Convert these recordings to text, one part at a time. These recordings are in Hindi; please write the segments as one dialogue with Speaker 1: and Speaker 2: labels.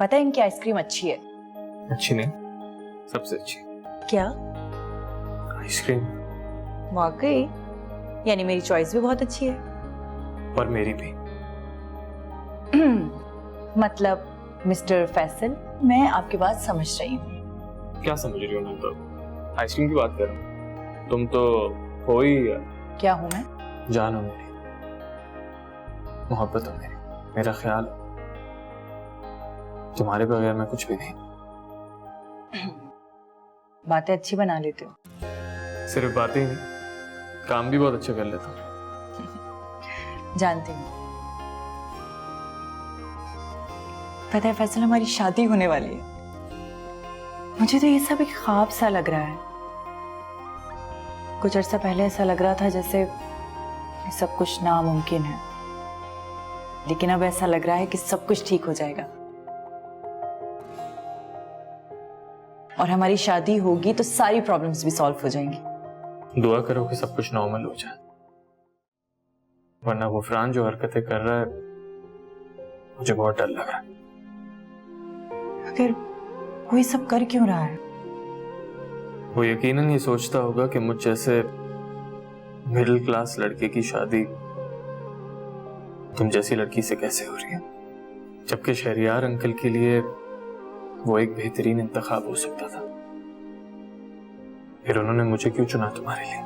Speaker 1: पता है इनकी आइसक्रीम अच्छी है।
Speaker 2: अच्छी नहीं, सबसे अच्छी।
Speaker 1: क्या?
Speaker 2: आइसक्रीम?
Speaker 1: वाकई? यानी मेरी चॉइस भी बहुत अच्छी है।
Speaker 2: और मेरी भी।
Speaker 1: मतलब मिस्टर फैसल, मैं आपकी बात समझ रही हूँ।
Speaker 2: क्या समझ रही हो? मैं तो आइसक्रीम की बात कर रहा हूँ। तुम तो हो ही।
Speaker 1: क्या हूँ मैं?
Speaker 2: जान हो मेरी, मोहब्बत हो मेरी, मेरा ख्याल हो। तुम्हारे बगैर मैं कुछ भी नहीं।
Speaker 1: बातें अच्छी बना लेते हो।
Speaker 2: सिर्फ बातें ही नहीं, काम भी बहुत अच्छा कर लेता हूँ।
Speaker 1: जानती हूँ। पता है फैसल, हमारी शादी होने वाली है। मुझे तो ये सब एक ख्वाब सा लग रहा है। कुछ अर्सा पहले ऐसा लग रहा था जैसे सब कुछ नामुमकिन है, लेकिन अब ऐसा लग रहा है कि सब कुछ ठीक हो जाएगा और हमारी शादी होगी तो सारी प्रॉब्लम्स भी सॉल्व हो जाएंगी।
Speaker 2: दुआ करो कि सब कुछ नॉर्मल हो जाए, वरना गुफरान जो हरकतें कर रहा है मुझे बहुत डर लग रहा है।
Speaker 1: अगर वो ये सब कर क्यों रहा है?
Speaker 2: वो यकीनन ये सोचता होगा कि मुझ जैसे मिडिल क्लास लड़के की शादी तुम जैसी लड़की से कैसे हो रही है, जबकि शहरियार अंकल के लिए वो एक बेहतरीन इंतखाब हो सकता था। फिर उन्होंने मुझे क्यों चुना तुम्हारे लिए?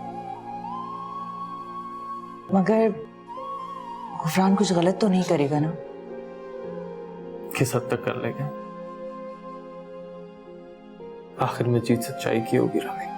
Speaker 1: मगर गुफरान कुछ गलत तो नहीं करेगा ना?
Speaker 2: किस हद तक कर लेगा? आखिर में जीत सच्चाई की होगी रामी।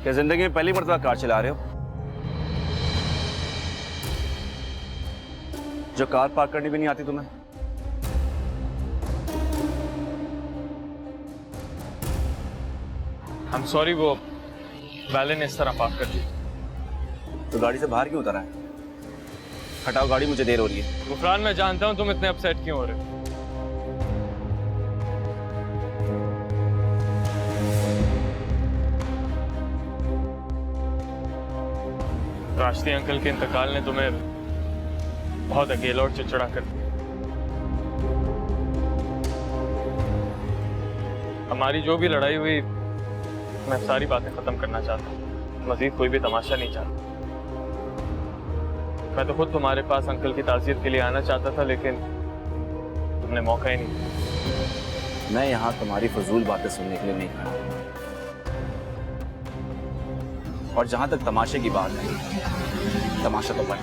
Speaker 3: क्या जिंदगी में पहली मर्तबा कार चला रहे हो? जो कार पार्क करनी भी नहीं आती तुम्हें?
Speaker 2: I'm sorry, वो वैले ने इस तरह पार्क कर दी।
Speaker 3: तो गाड़ी से बाहर क्यों उतरा है? हटाओ गाड़ी, मुझे देर हो रही है।
Speaker 2: गुफरान, मैं जानता हूँ तुम इतने अपसेट क्यों हो रहे हो। राष्ट्रीय अंकल के इंतकाल ने तुम्हें बहुत अकेला और चिड़चिड़ा कर दिया। हमारी जो भी लड़ाई हुई, मैं सारी बातें खत्म करना चाहता हूँ। मजीद कोई भी तमाशा नहीं चाहता। मैं तो खुद तुम्हारे पास अंकल की ताज़ियत के लिए आना चाहता था, लेकिन तुमने मौका ही नहीं दिया।
Speaker 3: मैं यहाँ तुम्हारी फजूल बातें सुनने के लिए नहीं खड़ा। और जहां तक तमाशे की बात है, तमाशा तो बढ़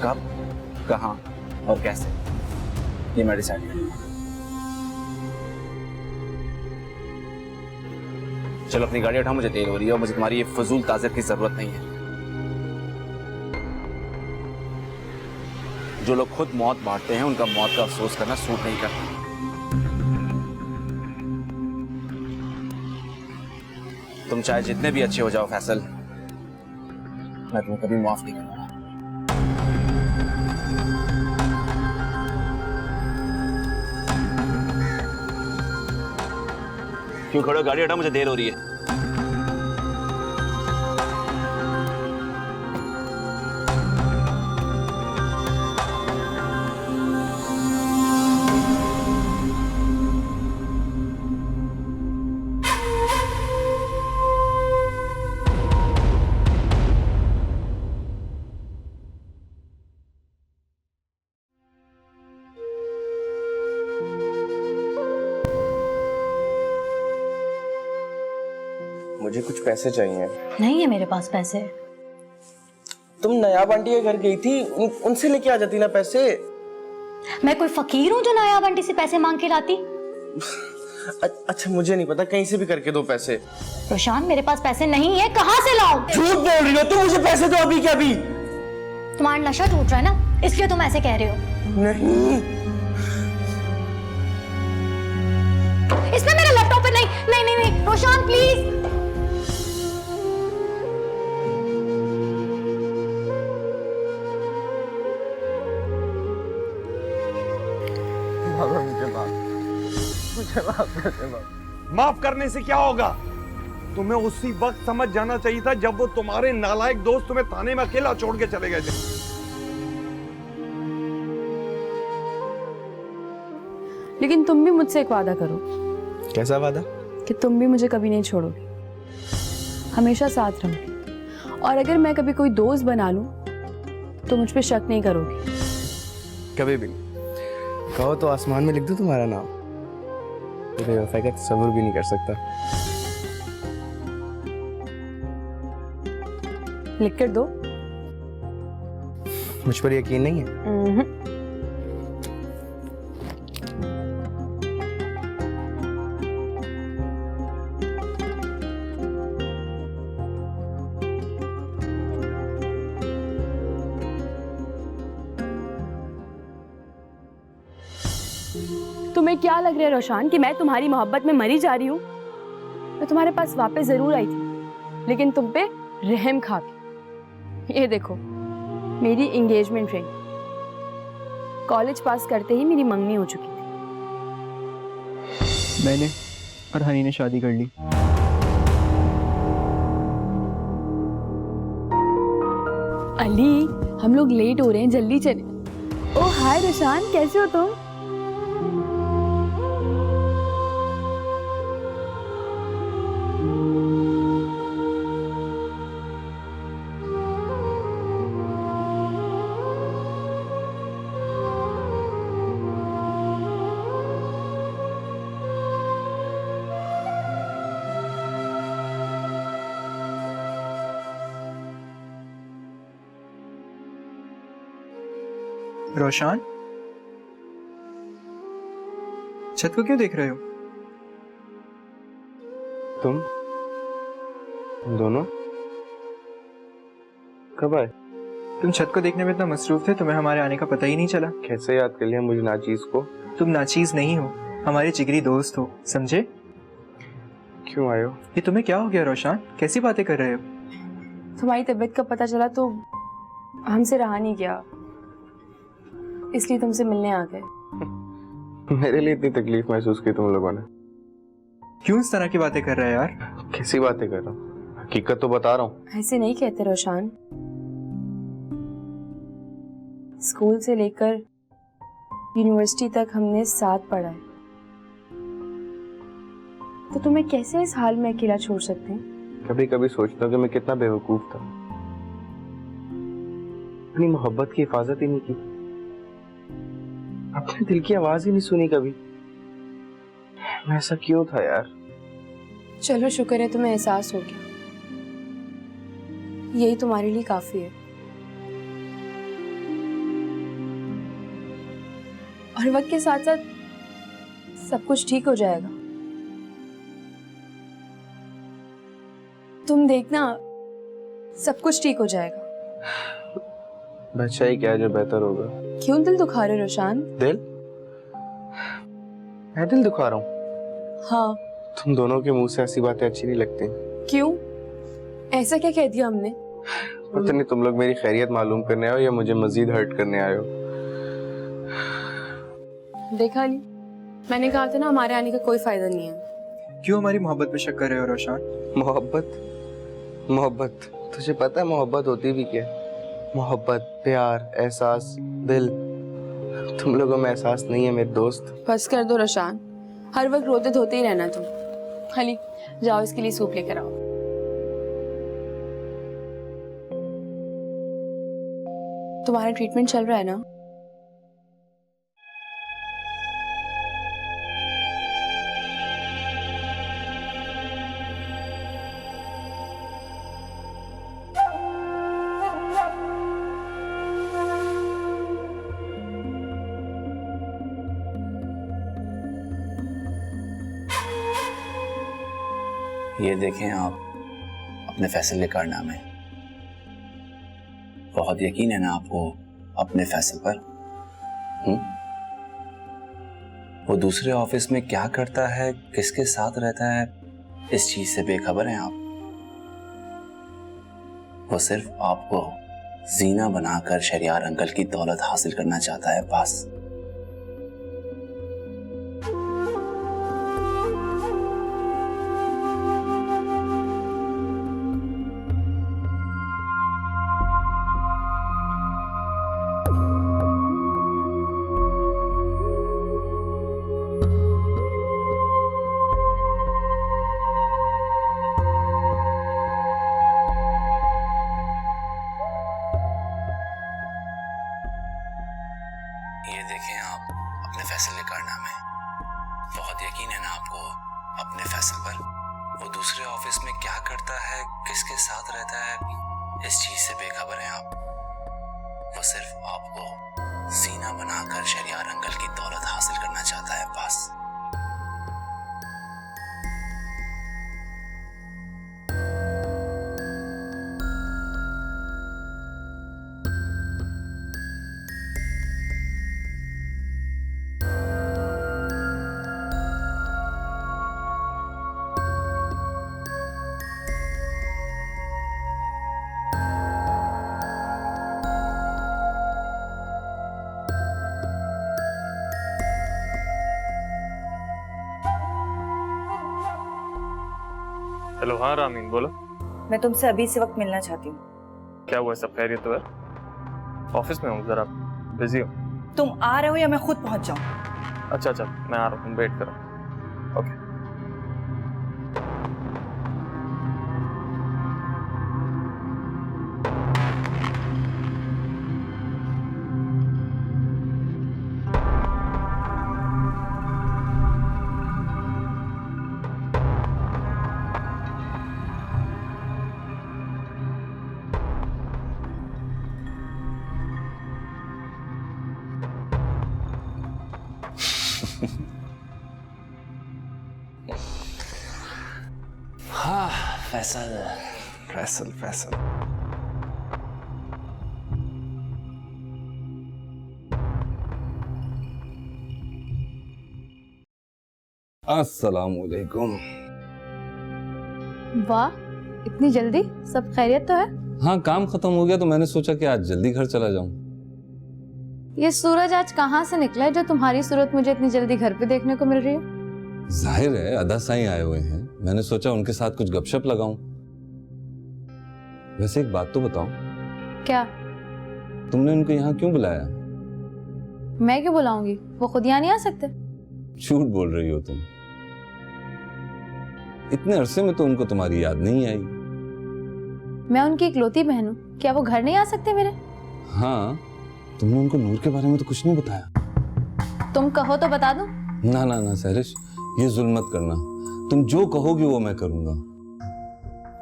Speaker 3: कब, कहां और कैसे, ये मैं डिसाइड करूंगा। चलो अपनी गाड़ी उठाओ, मुझे देर हो रही है और मुझे तुम्हारी ये फजूल ताज़ियत की जरूरत नहीं है। जो लोग खुद मौत बांटते हैं उनका मौत का अफसोस करना सूट नहीं करता। तुम चाहे जितने भी अच्छे हो जाओ फैसल, मैं तुम्हें कभी माफ नहीं करूंगा। क्यों खड़े हो? गाड़ी हटाओ, मुझे देर हो रही है।
Speaker 4: मुझे कुछ पैसे चाहिए।
Speaker 5: नहीं है मेरे पास पैसे।
Speaker 4: तुम नया बंटी के घर गई थी, उनसे लेके आ जाती ना पैसे।
Speaker 5: मैं कोई फकीर हूँ जो नायाब आंटी से पैसे मांग के लाती?
Speaker 4: अच्छा मुझे नहीं पता, कहीं से भी करके दो पैसे।
Speaker 5: रोशान, मेरे पास पैसे नहीं है, कहाँ से लाऊं?
Speaker 4: झूठ बोल रही हो तुम, मुझे पैसे दो अभी के अभी।
Speaker 5: तुम्हारा नशा टूट रहा है ना, इसलिए तुम ऐसे कह रहे हो।
Speaker 4: नहीं,
Speaker 5: इसमें मेरा लैपटॉप है। नहीं नहीं नहीं नहीं रोशान प्लीज।
Speaker 4: बाबा मुझे माफ कर दे बाबा।
Speaker 6: माफ करने से क्या होगा? तुम्हें उसी वक्त समझ जाना चाहिए था जब वो तुम्हारे नालायक दोस्त तुम्हें थाने में अकेला छोड़ के चले गए थे।
Speaker 7: लेकिन तुम भी मुझसे एक वादा करो
Speaker 4: कैसा वादा?
Speaker 7: कि तुम भी मुझे कभी नहीं छोड़ोगे, हमेशा साथ रहोगे, और अगर मैं कभी कोई दोस्त बना लूं तो मुझ पे शक नहीं करोगे।
Speaker 4: कभी भी नहीं। कहो तो आसमान में लिख दूं तुम्हारा नाम, तो बेवफाई का तसव्वुर भी नहीं कर सकता।
Speaker 7: लिख कर दो।
Speaker 4: मुझ पर यकीन नहीं है?
Speaker 7: तुम्हें क्या लग रहा है रोशान कि मैं तुम्हारी मोहब्बत में मरी जा रही हूँ? मैं तुम्हारे पास वापस जरूर आई थी, लेकिन तुम पे रहम खा के। ये देखो मेरी एंगेजमेंट रिंग, कॉलेज पास करते ही मेरी मंगनी हो चुकी थी।
Speaker 8: मैंने और हनी ने शादी कर ली।
Speaker 7: अली हम लोग लेट हो रहे हैं, जल्दी चले। ओ हाय रोशान, कैसे हो तुम?
Speaker 8: रोशान, छत को क्यों देख रहे हो?
Speaker 4: तुम दोनों कब आए?
Speaker 8: तुम छत को देखने में इतना मसरूफ थे, तुम्हें हमारे आने का पता ही नहीं चला।
Speaker 4: कैसे याद कर लिया मुझे नाचीज को?
Speaker 8: तुम नाचीज नहीं हो, हमारे जिगरी दोस्त हो, समझे?
Speaker 4: क्यों आए हो?
Speaker 8: ये तुम्हें क्या हो गया रोशान? कैसी बातें कर रहे हो?
Speaker 7: तुम्हारी तबीयत का पता चला तो हमसे रहा नहीं गया, इसलिए तुमसे मिलने आ गए।
Speaker 4: मेरे लिए इतनी तकलीफ महसूस की तुम लोगों ने?
Speaker 8: क्यों इस तरह की बातें कर रहे हो यार?
Speaker 4: कैसी बातें कर रहा हूँ? हकीकत तो बता रहा हूँ।
Speaker 7: ऐसे नहीं कहते रोशान। स्कूल से लेकर यूनिवर्सिटी तक हमने साथ पढ़ा है, तो तुम्हें कैसे इस हाल में अकेला छोड़ सकते हैं?
Speaker 4: कभी कभी सोचता हूँ कि मैं कितना बेवकूफ था, अपनी मोहब्बत की हिफाजत ही नहीं की, अपने दिल की आवाज ही नहीं सुनी कभी। मैं ऐसा क्यों था यार?
Speaker 7: चलो शुक्र है तुम्हें एहसास हो गया, यही तुम्हारे लिए काफी है। और वक्त के साथ साथ सब कुछ ठीक हो जाएगा। तुम देखना, सब कुछ ठीक हो जाएगा।
Speaker 4: बच्चा ही क्या जो बेहतर होगा।
Speaker 7: क्यों दिल दुखा रहे हो रोशान?
Speaker 4: दिल? मैं दिल दुखा रहा हूँ?
Speaker 7: हाँ।
Speaker 4: तुम दोनों के मुंह से ऐसी बातें अच्छी नहीं लगती।
Speaker 7: क्यों? ऐसा क्या कह दिया हमने?
Speaker 4: पता नहीं तुम लोग मेरी खैरियत मालूम करने आए हो या मुझे मजीद हर्ट करने आए हो।
Speaker 7: देखा नहीं, मैंने कहा था ना हमारे आने का कोई फायदा नहीं है।
Speaker 8: क्यों हमारी मोहब्बत पे शक कर रहे हो रोशान?
Speaker 4: मोहब्बत? मोहब्बत तुझे पता है मोहब्बत होती भी क्या? मोहब्बत, प्यार, एहसास, दिल। तुम लोगों में एहसास नहीं है मेरे दोस्त।
Speaker 7: बस कर दो रोशान, हर वक्त रोते धोते ही रहना तुम। खाली जाओ इसके लिए सूप लेकर आओ। तुम्हारा ट्रीटमेंट चल रहा है ना?
Speaker 3: ये देखें आप अपने फैसले का कारनामे। बहुत यकीन है ना आपको अपने फैसले पर? वो दूसरे ऑफिस में क्या करता है, किसके साथ रहता है, इस चीज से बेखबर हैं आप। वो सिर्फ आपको जीना बनाकर शरियार अंकल की दौलत हासिल करना चाहता है, बस। ये देखें आप अपने फैसले करना में बहुत यकीन है ना आपको अपने फैसले पर। वो दूसरे ऑफिस में क्या करता है, किसके साथ रहता है, इस चीज से बेखबर हैं आप। वो सिर्फ आपको जीना बनाकर शरियार अंकल की दौलत हासिल करना चाहता है, बस।
Speaker 2: हेलो, हाँ रामीन बोलो।
Speaker 1: मैं तुमसे अभी से वक्त मिलना चाहती हूँ।
Speaker 2: क्या हुआ, सब खैरियत तो है? ऑफिस में हूँ, जरा बिजी हूँ।
Speaker 1: तुम आ रहे हो या मैं खुद पहुंच जाऊँ?
Speaker 2: अच्छा अच्छा, मैं आ रहा हूँ, वेट करो। ओके।
Speaker 3: हाँ, फैसल फैसल फैसल।
Speaker 9: अस्सलामुअलैकुम।
Speaker 7: वाह, इतनी जल्दी? सब खैरियत तो है?
Speaker 9: हाँ, काम खत्म हो गया तो मैंने सोचा कि आज जल्दी घर चला जाऊं।
Speaker 7: ये सूरज आज कहाँ से निकला है जो तुम्हारी सूरत मुझे इतनी जल्दी घर पे देखने को मिल रही है?
Speaker 9: जाहिर है अदा साईं आए हुए हैं, मैंने सोचा उनके साथ कुछ गपशप लगाऊं। वैसे एक बात तो बताओ,
Speaker 7: क्या?
Speaker 9: तुमने उनको यहाँ क्यों बुलाया?
Speaker 7: मैं क्यों बुलाऊंगी? वो खुद यहाँ नहीं आ सकते?
Speaker 9: झूठ बोल रही हो तुम। इतने अरसे में तो उनको तुम्हारी याद नहीं आई।
Speaker 7: मैं उनकी इकलौती बहन हूँ, क्या वो घर नहीं आ सकते मेरे?
Speaker 9: हाँ, तुमने उनको नूर के बारे में तो कुछ नहीं बताया।
Speaker 7: तुम कहो तो बता दूं?
Speaker 9: ना ना ना सहरिश, ये जुल्म मत करना। तुम जो कहोगी वो मैं करूंगा।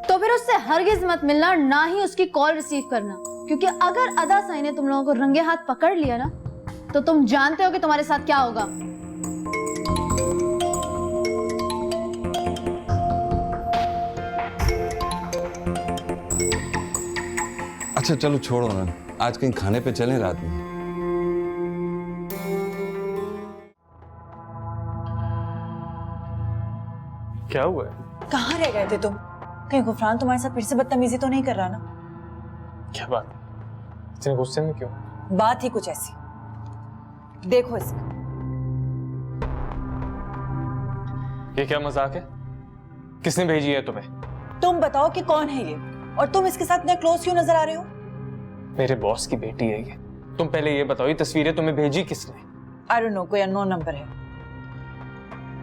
Speaker 7: तो फिर उससे हरगिज मत मिलना और ना ही उसकी कॉल रिसीव करना, क्योंकि अगर अदा साईं ने तुम लोगों को रंगे हाथ पकड़ लिया ना, तो तुम जानते हो कि तुम्हारे साथ क्या होगा।
Speaker 9: अच्छा चलो छोड़ो ना, आज कहीं खाने पे चलें रात में।
Speaker 2: क्या हुआ है?
Speaker 1: कहाँ रह गए थे तुम? कहीं गुफरान तुम्हारे साथ फिर से बदतमीजी तो नहीं कर रहा ना?
Speaker 2: क्या बात, इतने गुस्से में क्यों?
Speaker 1: बात ही कुछ ऐसी। देखो इसका।
Speaker 2: ये क्या मजाक है? किसने भेजी है तुम्हें?
Speaker 1: तुम बताओ कि कौन है ये, और तुम इसके साथ इतने क्लोज क्यों नजर आ रहे हो?
Speaker 2: मेरे बॉस की बेटी है ये। तुम पहले ये बताओ, ये तस्वीरें तुम्हें भेजी किसने?
Speaker 1: आई डोंट नो, कोई अननोन नंबर है।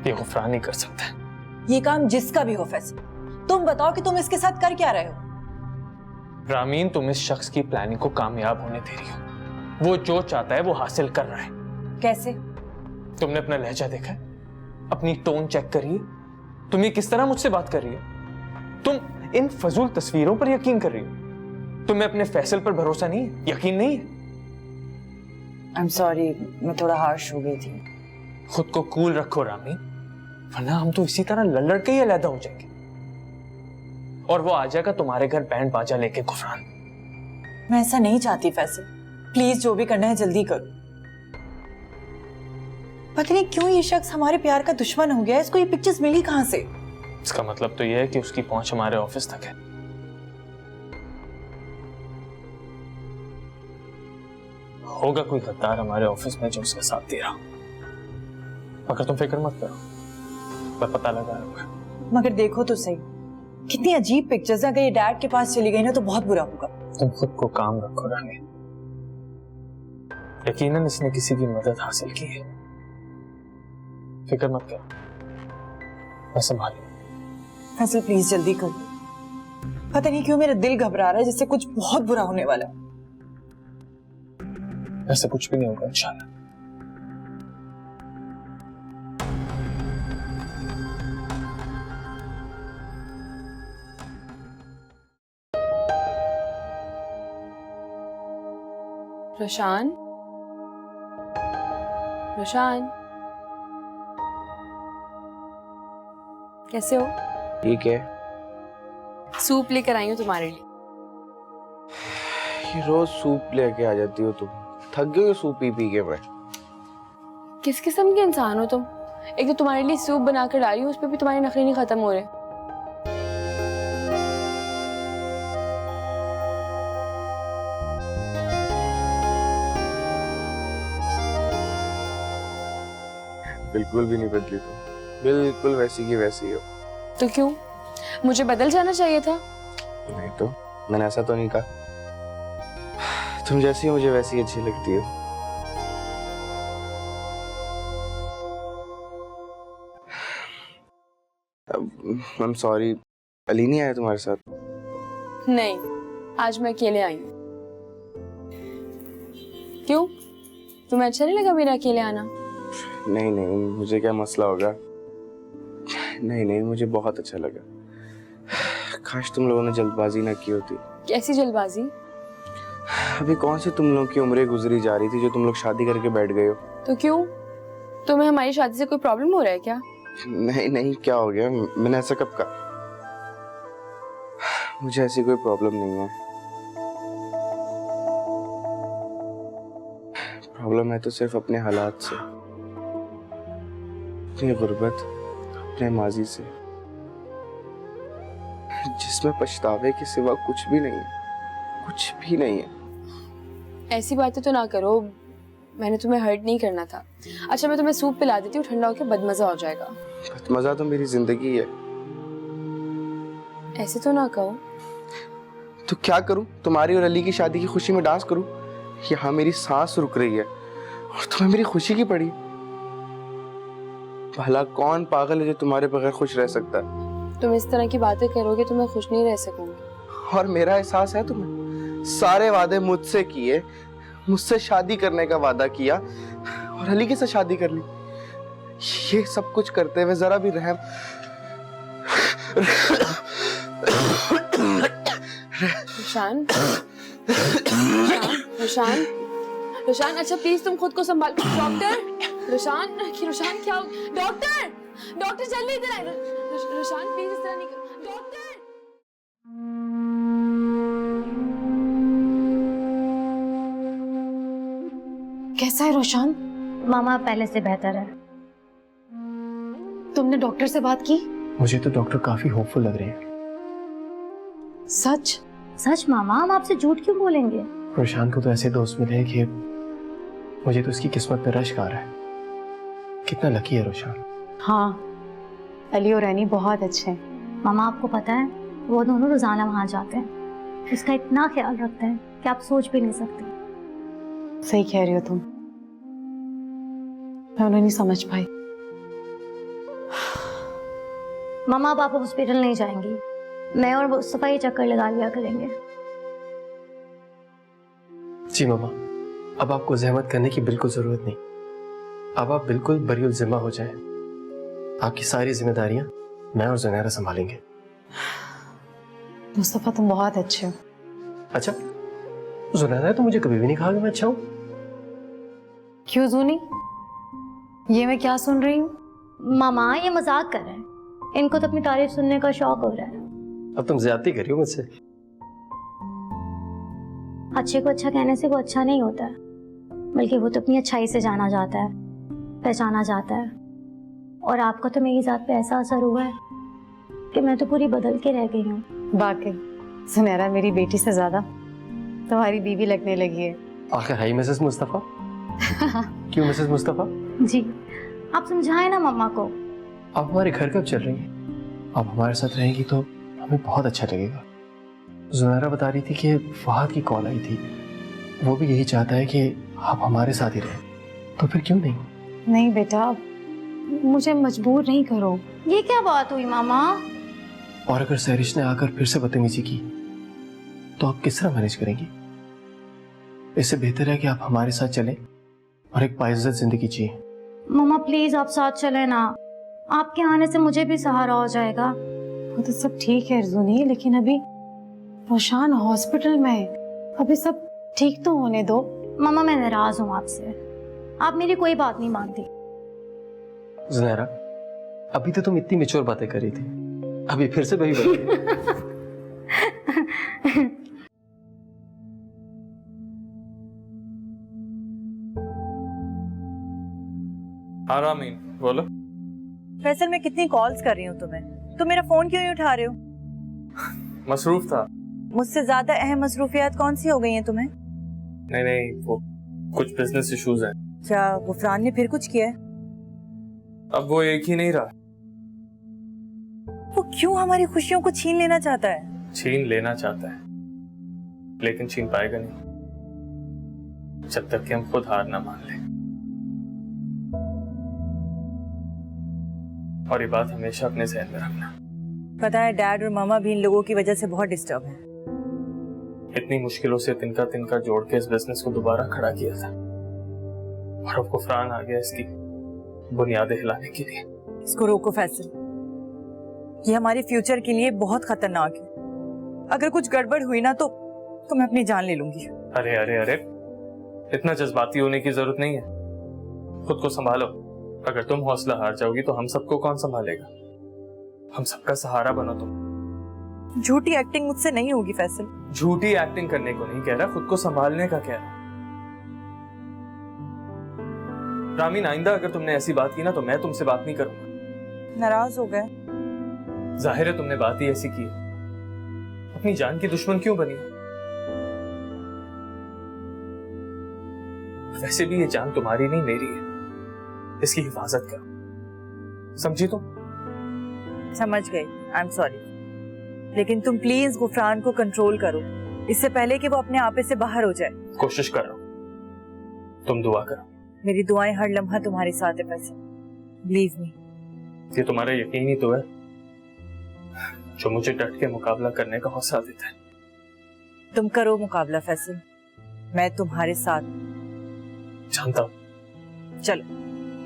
Speaker 2: ये गुफरान ही कर सकता है।
Speaker 1: ये काम जिसका भी हो फैसल, तुम बताओ कि तुम इसके साथ कर क्या रहे हो?
Speaker 2: रामीन, तुम इस शख्स की प्लानिंग को कामयाब होने दे रही हो। वो जो चाहता है वो हासिल कर रहा है।
Speaker 1: कैसे?
Speaker 2: तुमने अपना लहजा देखा है? अपनी टोन चेक करिए। तुम ये किस तरह मुझसे बात कर रही हो? तुम इन फजूल तस्वीरों पर यकीन कर रही हो? तुम्हें अपने फैसल पर भरोसा नहीं है, यकीन नहीं है?
Speaker 1: आई एम सॉरी, मैं थोड़ा हार्श हो गई थी।
Speaker 2: खुद को कूल रखो रामीन, वरना हम तो इसी तरह लड़ के ही अलहदा हो जाएंगे। और वो आ जाएगा तुम्हारे घर बैंड बाजा लेके गुफरान।
Speaker 1: मैं ऐसा नहीं चाहती फैसल, प्लीज जो भी करना है जल्दी करो। पता नहीं क्यों ये शख्स हमारे प्यार का दुश्मन हो गया। इसको ये पिक्चर्स मिली कहाँ से?
Speaker 2: इसका मतलब तो यह है कि उसकी पहुंच हमारे ऑफिस तक है। होगा कोई गद्दार हमारे ऑफिस में जो उसका साथ दे रहा, मगर तुम फिक्र मत करो, मैं पता लगा लूंगा।
Speaker 1: मगर देखो तो सही, कितनी अजीब पिक्चर्स हैं। अगर ये डैड के पास चली गई ना तो बहुत बुरा होगा।
Speaker 2: तुम खुद को काम रखो रानी, यकीनन इसने किसी की मदद हासिल की है। फिक्र मत करो, मैं संभालूंगा।
Speaker 1: फैसल प्लीज जल्दी करो। पता नहीं क्यों मेरा दिल घबरा रहा है, जैसे कुछ बहुत बुरा होने वाला है।
Speaker 2: ऐसा कुछ भी नहीं होगा इंशाल्लाह।
Speaker 7: रोशान, रोशान, कैसे हो?
Speaker 4: ठीक है।
Speaker 7: सूप लेकर आई हूँ तुम्हारे लिए।
Speaker 4: ये रोज सूप लेके आ जाती हो तुम। थक गई हो सूप पी पी के। मैं
Speaker 7: किस किस्म के इंसान हो तुम? एक तो तुम्हारे लिए सूप बनाकर ला रही हूँ, उस पर भी तुम्हारे नखरे नहीं खत्म हो रहे।
Speaker 4: बिल्कुल भी नहीं बदली तुम, बिल्कुल वैसी की वैसी हो।
Speaker 7: तो क्यों? मुझे बदल जाना चाहिए था।
Speaker 4: नहीं तो मैंने ऐसा तो नहीं कहा। तुम जैसी हो मुझे वैसी अच्छी लगती हो। आई एम सॉरी, अली नहीं आया तुम्हारे साथ?
Speaker 7: नहीं, आज मैं अकेले आई हूँ। क्यों? तुम्हें अच्छा नहीं लगा मेरा अकेले आना?
Speaker 4: नहीं नहीं, मुझे क्या मसला होगा। नहीं नहीं, मुझे बहुत अच्छा लगा। काश तुम लोगों ने जल्दबाजी ना की होती।
Speaker 7: कैसी जल्दबाजी?
Speaker 4: अभी कौन सी तुम लोग की उम्रें गुजरी जा रही थी जो तुम लोग शादी करके बैठ गए हो?
Speaker 7: तो क्यों? तुम्हें हमारी शादी से कोई प्रॉब्लम हो रहा है क्या?
Speaker 4: नहीं नहीं, क्या हो गया? मैंने ऐसा कब कहा? मुझे ऐसी कोई प्रॉब्लम नहीं है। प्रॉब्लम है तो सिर्फ अपने हालात से, अपनी गुर्बत, अपने माजी से, जिसमें पछतावे के सिवा कुछ भी नहीं है, कुछ भी नहीं है।
Speaker 7: ऐसी बातें तो ना करो, मैंने तुम्हें हर्ट नहीं करना था। अच्छा, मैं तुम्हें सूप पिला देती हूँ, ठंडा होकर बदमजा हो जाएगा।
Speaker 4: मजा तो मेरी जिंदगी है।
Speaker 7: ऐसे तो ना कहो।
Speaker 4: तो क्या करूं? तुम्हारी और अली की शादी की खुशी में डांस करूं? यहाँ मेरी सांस रुक रही है और तुम्हें मेरी खुशी की पड़ी। भला कौन पागल है जो तुम्हारे बगैर खुश रह सकता है?
Speaker 7: तुम इस तरह की बातें करोगे तो मैं खुश नहीं रह सकूंगी।
Speaker 4: और मेरा एहसास है तुम्हें। सारे वादे मुझसे किए, मुझसे शादी करने का वादा किया और अली के साथ शादी कर ली। ये सब कुछ करते हुए जरा भी रहम
Speaker 7: रोशान, रोशान, रोशान, अच्छा प्लीज तुम खुद को संभाल। डॉक्टर, रोशान, रोशान क्या हो? डॉक्टर, डॉक्टर जल्दी इधर आए। रोशान प्लीज इस तरह नहीं कर। डॉक्टर,
Speaker 10: कैसा है रोशान?
Speaker 5: मामा पहले से बेहतर है।
Speaker 10: तुमने डॉक्टर से बात की?
Speaker 2: मुझे तो डॉक्टर काफी होपफुल लग रहे हैं।
Speaker 10: सच?
Speaker 5: सच मामा, हम आपसे झूठ क्यों बोलेंगे?
Speaker 2: रोशान को तो ऐसे दोस्त मिले कि मुझे तो उसकी किस्मत पे रश्क आ रहा है। कितना लकी है रोशान।
Speaker 10: हाँ, अली और रैनी बहुत अच्छे हैं।
Speaker 5: मामा आपको पता है, वो दोनों रोजाना वहां जाते हैं। उसका इतना ख्याल रखते हैं कि आप सोच भी नहीं सकते।
Speaker 10: सही कह रही हो तुम, मैं उन्हें नहीं समझ पाई।
Speaker 5: मामा अब आप हॉस्पिटल नहीं जाएंगी, मैं और मुस्तफा ये चक्कर लगा लिया करेंगे।
Speaker 2: जी मामा, अब आपको जहमत करने की बिल्कुल जरूरत नहीं। अब आप बिल्कुल बरीउल जिम्मा हो जाएं। आपकी सारी जिम्मेदारियां मैं और ज़ुनैरा संभालेंगे।
Speaker 10: मुस्तफा तुम बहुत अच्छे हो।
Speaker 2: अच्छा, ज़ुनैरा तो मुझे कभी भी नहीं कहा कि मैं अच्छा हूं।
Speaker 10: क्यों जूनी, ये मैं क्या सुन रही हूँ?
Speaker 5: मामा ये मजाक कर रहे हैं, इनको तो अपनी तारीफ सुनने का शौक हो रहा है।
Speaker 2: अब तुम ज्यादती कर रही हो मुझसे।
Speaker 5: अच्छे को अच्छा कहने से वो अच्छा नहीं होता है, बल्कि वो तो अपनी अच्छाई से जाना जाता है। पहचाना जाता है। और आपका तो मेरी ज़ात पे ऐसा असर हुआ है कि मैं तो पूरी बदल के रह गई हूँ।
Speaker 10: वाकई सुनहरा मेरी बेटी से ज्यादा तुम्हारी बीवी लगने लगी है।
Speaker 8: आखिर है मिसेस मुस्तफ़ा? क्यों मिसेस मुस्तफ़ा?
Speaker 5: जी, आप समझाएं ना मम्मा को।
Speaker 8: आप हमारे घर कब चल रही हैं? आप हमारे साथ रहेंगी तो हमें बहुत अच्छा लगेगा। जुनैरा बता रही थी कि फहद की कॉल आई थी, वो भी यही चाहता है कि आप हमारे साथ ही रहें, तो फिर क्यों नहीं?
Speaker 10: नहीं बेटा, मुझे मजबूर नहीं करो।
Speaker 5: ये क्या बात हुई मामा?
Speaker 8: और अगर सहरिश ने आकर फिर से बदतमीजी की तो आप किस तरह मैनेज करेंगी? इससे बेहतर है कि आप हमारे साथ चलें और एक बाइज्जत जिंदगी जिए।
Speaker 5: मम्मा प्लीज आप साथ चले ना, आपके आने से मुझे भी सहारा हो जाएगा।
Speaker 10: वो तो सब ठीक है अर्जुनी, लेकिन अभी रोशान हॉस्पिटल में है, अभी सब ठीक तो होने दो।
Speaker 5: मम्मा मैं नाराज हूँ आपसे, आप मेरी कोई बात नहीं मानती।
Speaker 8: जुनैरा, अभी तो तुम इतनी मैच्योर बातें कर रही थी, अभी फिर से वही बात।
Speaker 2: हाँ रामीन बोलो।
Speaker 1: फैसल मैं कितनी कॉल्स कर रही हूँ तुम्हें, तुम मेरा फोन क्यों नहीं उठा रहे हो?
Speaker 2: मसरूफ था।
Speaker 1: मुझसे ज्यादा अहम मसरूफियात कौन सी हो गई हैं तुम्हें?
Speaker 2: नहीं वो कुछ बिजनेस इश्यूज हैं।
Speaker 1: क्या गुफरान ने फिर कुछ किया है?
Speaker 2: अब वो एक ही नहीं रहा।
Speaker 1: वो क्यों हमारी खुशियों को छीन लेना चाहता है?
Speaker 2: छीन लेना चाहता है लेकिन छीन पाएगा नहीं जब तक कि हम खुद हार ना मान लें। और ये बात हमेशा अपने ज़हन में रखना।
Speaker 1: पता है डैड और मामा भी इन लोगों की वजह से बहुत डिस्टर्ब हैं।
Speaker 2: इतनी मुश्किलों से तिनका तिनका जोड़ के इस बिजनेस को दोबारा खड़ा किया था और अब गुफरान आ गया इसकी बुनियादें हिलाने के लिए।
Speaker 1: इसको रोको फैसल, ये हमारे फ्यूचर के लिए बहुत खतरनाक है। अगर कुछ गड़बड़ हुई ना तो मैं अपनी जान ले लूंगी।
Speaker 2: अरे अरे अरे, इतना जज्बाती होने की जरूरत नहीं है। खुद को संभालो। अगर तुम हौसला हार जाओगी तो हम सबको कौन संभालेगा? हम सबका सहारा बनो तुम।
Speaker 1: झूठी एक्टिंग मुझसे नहीं होगी फैसल।
Speaker 2: झूठी एक्टिंग करने को नहीं कह रहा, खुद को संभालने का कह रहा। रामीन, आइंदा अगर तुमने ऐसी बात की ना तो मैं तुमसे बात नहीं करूंगा।
Speaker 1: नाराज हो गए?
Speaker 2: जाहिर है तुमने बात ही ऐसी की है। अपनी जान की दुश्मन क्यों बनी? वैसे भी ये जान तुम्हारी नहीं मेरी है, इसकी हिफाजत करो, समझी तुम?
Speaker 1: समझ गई, आई एम सॉरी, लेकिन तुम प्लीज गुफरान को कंट्रोल करो इससे पहले कि वो अपने आपे से बाहर हो जाए।
Speaker 2: कोशिश कर रहा हूं, तुम दुआ करो।
Speaker 1: मेरी दुआएं हर लम्हा तुम्हारे साथ है फैसल, बिलीव मी।
Speaker 2: ये तुम्हारा यकीन ही तो है जो मुझे डट के मुकाबला करने का हौसला देता है।
Speaker 1: तुम करो मुकाबला फैसल, मैं तुम्हारे साथ।
Speaker 2: जानता हूं।
Speaker 1: चलो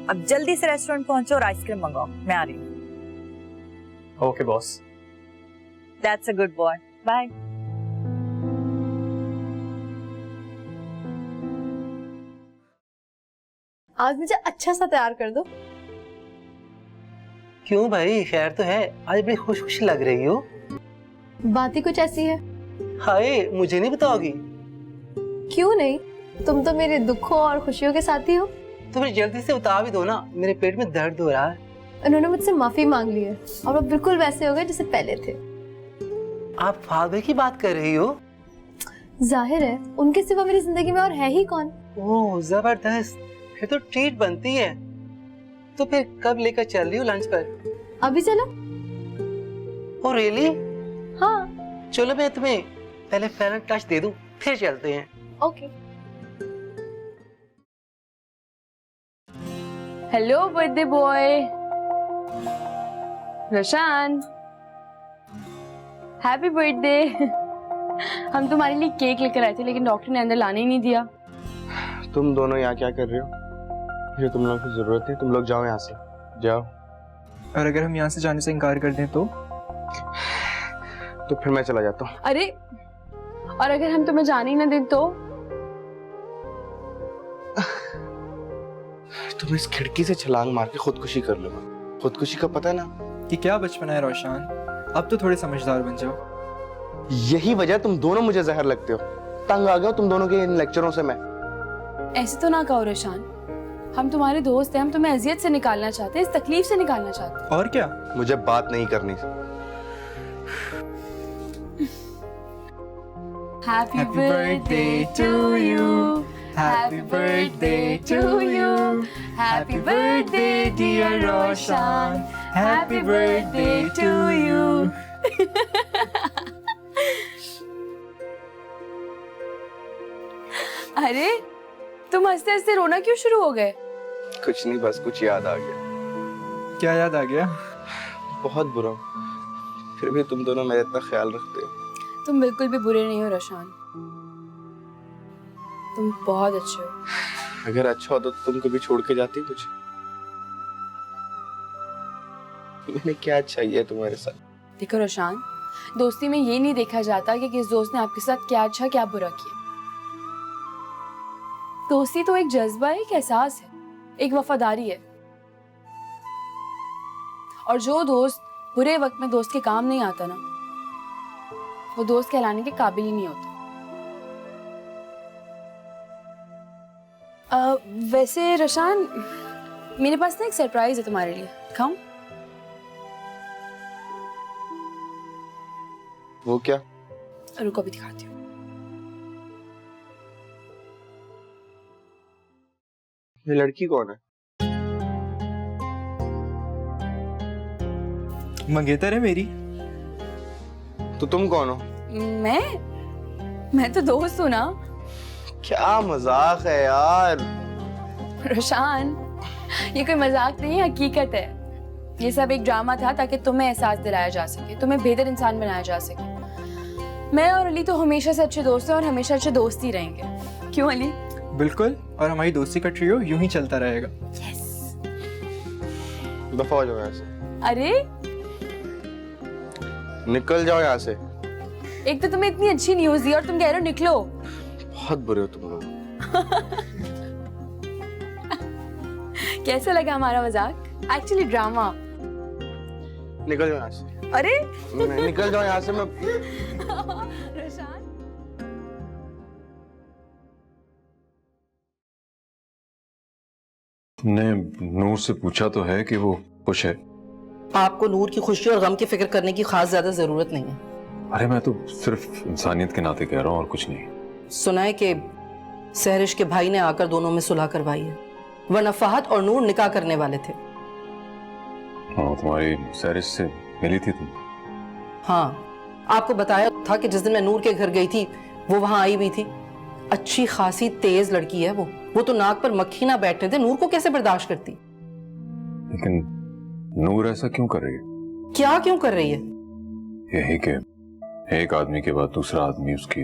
Speaker 1: अब जल्दी से रेस्टोरेंट पहुंचो और आइसक्रीम मंगाओ, मैं आ रही हूँ।
Speaker 2: Okay boss.
Speaker 1: That's a good boy, bye.
Speaker 7: आज मुझे अच्छा सा तैयार कर दो।
Speaker 11: क्यों भाई, खैर तो है? आज बड़ी खुश खुश लग रही हो।
Speaker 7: बात ही कुछ ऐसी है।
Speaker 11: हाय, मुझे नहीं बताओगी?
Speaker 7: क्यों नहीं, तुम तो मेरे दुखों और खुशियों के साथी हो।
Speaker 11: तो फिर जल्दी से बता भी दो ना, मेरे पेट में दर्द हो रहा है।
Speaker 7: उन्होंने मुझसे माफी मांग ली है और वो बिल्कुल वैसे हो गए जैसे पहले थे।
Speaker 11: आप फादर की बात कर रही हो?
Speaker 7: जाहिर है, उनके सिवा मेरी जिंदगी में और है ही कौन।
Speaker 11: ओह जबरदस्त, फिर तो ट्रीट बनती है। तो फिर कब लेकर चल रही हो लंच पर?
Speaker 7: अभी चलो।
Speaker 11: Oh really?
Speaker 7: हाँ
Speaker 11: चलो, मैं तुम्हें पहले फेयर टच दे दूं, फिर चलते हैं।
Speaker 7: Okay. Hello birthday boy Roshan, happy birthday. हम तुम्हारे लिए केक लेकर आए थे लेकिन डॉक्टर ने अंदर लाने ही नहीं दिया।
Speaker 4: तुम दोनों यहाँ क्या कर रहे हो? मुझे तुम लोगों की जरूरत है, तुम लोग जाओ यहाँ से, जाओ।
Speaker 8: और अगर हम यहाँ से जाने से इनकार कर दें तो
Speaker 4: फिर मैं चला जाता हूँ।
Speaker 7: अरे, और अगर हम तुम्हें जाने ही ना दें तो?
Speaker 4: तुम इस खिड़की से छलांग मार के खुदकुशी कर लो। खुदकुशी का पता है ना
Speaker 8: कि क्या बचपन है रोशान, अब तो थोड़े समझदार बन जाओ।
Speaker 4: यही वजह तुम दोनों मुझे जहर लगते हो। तंग आ गया तुम दोनों के इन लेक्चरों से मैं।
Speaker 7: ऐसे तो ना कहो रोशान, हम तुम्हारे दोस्त हैं, हम तुम्हें अजियत से निकालना चाहते हैं, इस तकलीफ से निकालना चाहते हैं।
Speaker 4: और क्या? मुझे बात नहीं करनी।
Speaker 7: Happy birthday to you. Happy birthday to you. Happy birthday dear Roshan. Happy birthday to you. अरे तुम हंसते हंसते रोना क्यों शुरू हो गए?
Speaker 4: कुछ नहीं, बस कुछ याद आ गया।
Speaker 8: क्या याद आ गया?
Speaker 4: बहुत बुरा, फिर भी तुम दोनों मेरा इतना ख्याल रखते हो।
Speaker 7: तुम बिल्कुल भी बुरे नहीं हो रोशन, तुम बहुत अच्छे हो।
Speaker 4: अगर अच्छा होता तो तुम कभी छोड़ के जाती मुझे? मैंने क्या अच्छा किया तुम्हारे साथ?
Speaker 7: देखो रोशन, दोस्ती में ये नहीं देखा जाता कि किस दोस्त ने आपके साथ क्या अच्छा क्या बुरा किया। दोस्ती तो एक जज्बा है, एक एहसास है, एक वफादारी है। और जो दोस्त बुरे वक्त में दोस्त के काम नहीं आता ना, वो दोस्त कहलाने के काबिल ही नहीं होता। वैसे रोशन, मेरे पास ना एक सरप्राइज है तुम्हारे लिए, दिखाऊं?
Speaker 4: वो क्या?
Speaker 7: रुको अभी दिखाती हूँ।
Speaker 4: ये लड़की कौन है?
Speaker 8: मंगेतर है मेरी।
Speaker 4: तो तुम कौन हो?
Speaker 7: मैं तो दोस्त हूँ ना।
Speaker 4: क्या मजाक है यार।
Speaker 7: रोशन, ये कोई मजाक नहीं है, हकीकत है। ये सब एक ड्रामा था ताकि तुम्हें एहसास दिलाया जा सके, तुम्हें बेहतर इंसान बनाया जा सके। मैं और अली तो हमेशा से अच्छे दोस्त हैं और हमेशा अच्छे दोस्त ही रहेंगे। क्यों अली?
Speaker 8: बिल्कुल, और हमारी दोस्ती का ट्रियो यूं ही चलता रहेगा।
Speaker 7: यस।
Speaker 4: दफा हो जाओ यहाँ से।
Speaker 7: अरे
Speaker 4: निकल जाओ यहाँ से।
Speaker 7: एक तो तुम्हें इतनी अच्छी न्यूज दी और तुम कह रहे हो निकलो।
Speaker 4: बहुत बुरे हो तुम लोग।
Speaker 7: कैसा लगा हमारा मजाक? Actually drama.
Speaker 4: निकल जाओ यहाँ से।
Speaker 7: अरे
Speaker 4: निकल जाओ यहाँ से। मैं
Speaker 7: रोशन,
Speaker 9: तुमने नूर से पूछा तो है कि वो खुश है?
Speaker 12: आपको नूर की खुशी और गम की फिक्र करने की खास ज्यादा जरूरत नहीं है।
Speaker 9: अरे मैं तो सिर्फ इंसानियत के नाते कह रहा हूँ और कुछ नहीं।
Speaker 12: सुना है कि सहरिश के भाई ने आकर दोनों में सुलह करवाई है, वरना फहद और नूर निकाह करने वाले थे।
Speaker 9: हाँ, तुम्हारी सहरिश से मिली थी तुम?
Speaker 12: हाँ, आपको बताया था कि जिस दिन मैं नूर के घर गई थी वो वहां आई हुई थी। अच्छी खासी तेज लड़की है वो तो नाक पर मक्खी ना बैठने दे, नूर को कैसे बर्दाश्त करती?
Speaker 9: लेकिन नूर ऐसा क्यों कर रही है?
Speaker 12: क्या क्यों कर रही है?
Speaker 9: यही कि एक आदमी के बाद दूसरा आदमी उसकी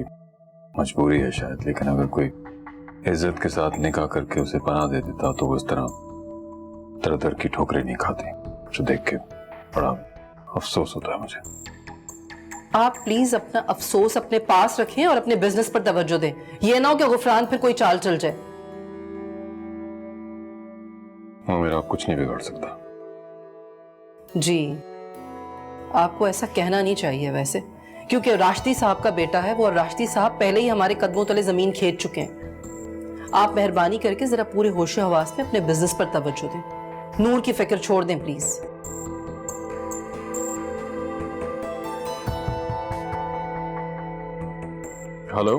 Speaker 9: मजबूरी है शायद, लेकिन अगर कोई इज्जत के साथ निकाह करके उसे पनाह दे देता तो वो इस तरह दर दर की ठोकरें नहीं खाती, जो देख के बड़ा अफसोस होता है मुझे।
Speaker 12: आप प्लीज अपना अफसोस अपने पास रखें और अपने बिजनेस पर तवज्जो दें। ये ना हो कि गुफरान फिर कोई चाल चल जाए।
Speaker 9: वो मेरा कुछ नहीं बिगाड़ सकता।
Speaker 12: जी, आपको ऐसा कहना नहीं चाहिए वैसे, क्योंकि राशिदी साहब का बेटा है वो, और राशिदी साहब पहले ही हमारे कदमों तले जमीन खेद चुके हैं। आप मेहरबानी करके जरा पूरे होशो हवास में अपने बिजनेस पर तवज्जो दें, नूर की फिक्र छोड़ दें प्लीज।
Speaker 9: हेलो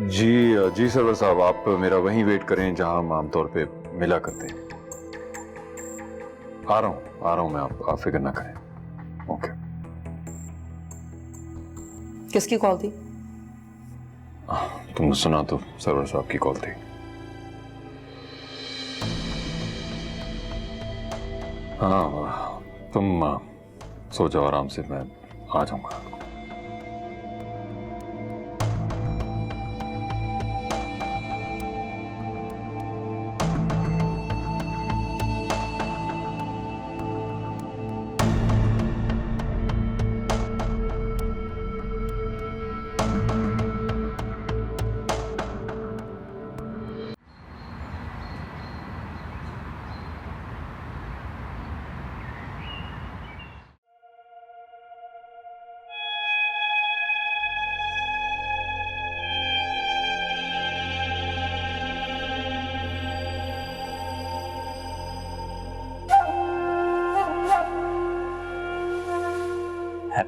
Speaker 9: जी सरवर साहब, आप मेरा वहीं वेट करें जहां हम आमतौर पे मिला करते हैं। आ रहा हूं मैं, आप फिक्र ना करें। ओके।
Speaker 12: किसकी कॉल थी?
Speaker 9: तुमने सुना तो सरवर साहब की कॉल थी। हाँ, तुम सो जाओ आराम से, मैं आ जाऊंगा।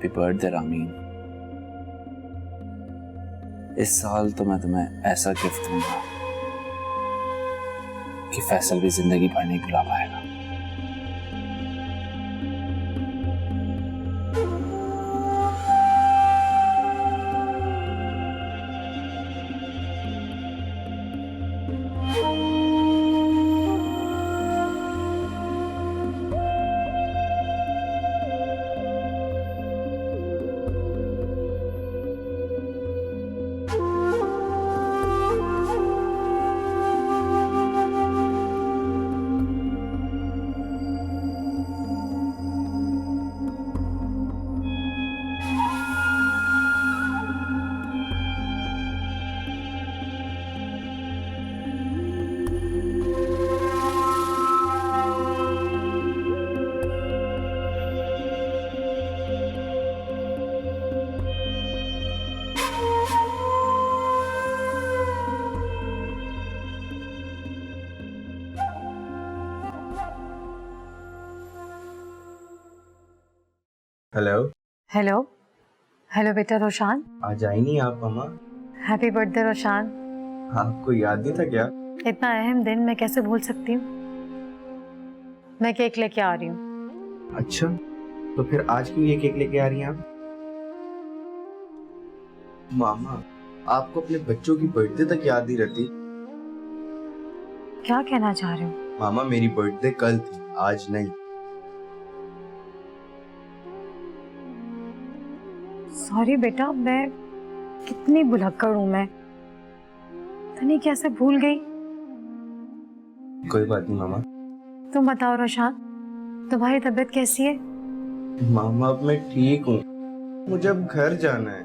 Speaker 3: Happy birthday Ramin. इस साल तो मैं तुम्हें ऐसा गिफ्ट दूंगा कि फैसल भी जिंदगी भर नहीं भुला पाएगा।
Speaker 4: हेलो
Speaker 10: हेलो हेलो बेटा रोशान,
Speaker 4: आज आई नहीं आप मम्मा?
Speaker 10: Happy birthday Roshan.
Speaker 4: आपको याद नहीं था क्या?
Speaker 10: इतना अहम दिन मैं कैसे भूल सकती हूँ। मैं केक लेके आ रही हूँ।
Speaker 4: अच्छा, तो फिर आज क्यों ये केक लेके आ रही हैं आप? मामा, आपको अपने बच्चों की बर्थडे तक याद नहीं रहती?
Speaker 10: क्या कहना चाह रहे हो?
Speaker 4: मामा, मेरी बर्थडे कल थी, आज नहीं।
Speaker 10: सॉरी बेटा, मैं कितनी भुलक्कड़ हूँ मैं। तनी कैसे भूल गई।
Speaker 4: कोई बात नहीं मामा।
Speaker 10: तुम बताओ रोशान, तुम्हारी तबीयत कैसी है?
Speaker 4: मामा, अब मैं ठीक हूँ। मुझे अब घर जाना है,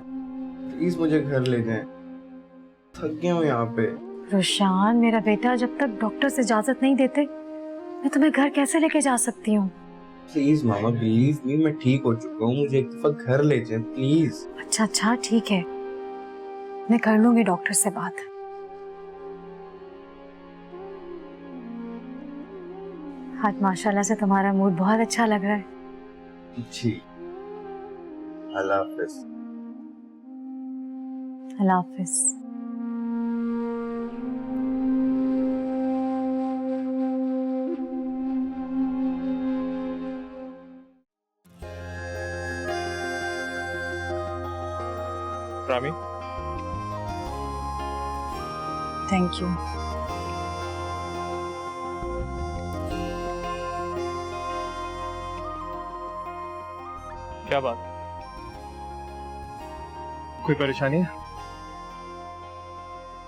Speaker 4: प्लीज मुझे घर ले जाएं। थक गया हूँ यहाँ पे।
Speaker 10: रोशान मेरा बेटा, जब तक डॉक्टर से इजाजत नहीं देते मैं तुम्हें घर कैसे लेके जा सकती हूँ?
Speaker 4: प्लीज मामा, बिलीव मी, मैं ठीक हो चुका हूँ। मुझे एक दफा घर ले जाएं प्लीज।
Speaker 10: अच्छा अच्छा ठीक है, मैं कर लूंगी डॉक्टर से बात। आज माशाल्लाह से तुम्हारा मूड बहुत अच्छा लग रहा है।
Speaker 4: जी, अल्लाह हाफिज।
Speaker 10: अल्लाह हाफिज।
Speaker 2: Rami,
Speaker 1: thank you.
Speaker 2: क्या बात, कोई परेशानी है?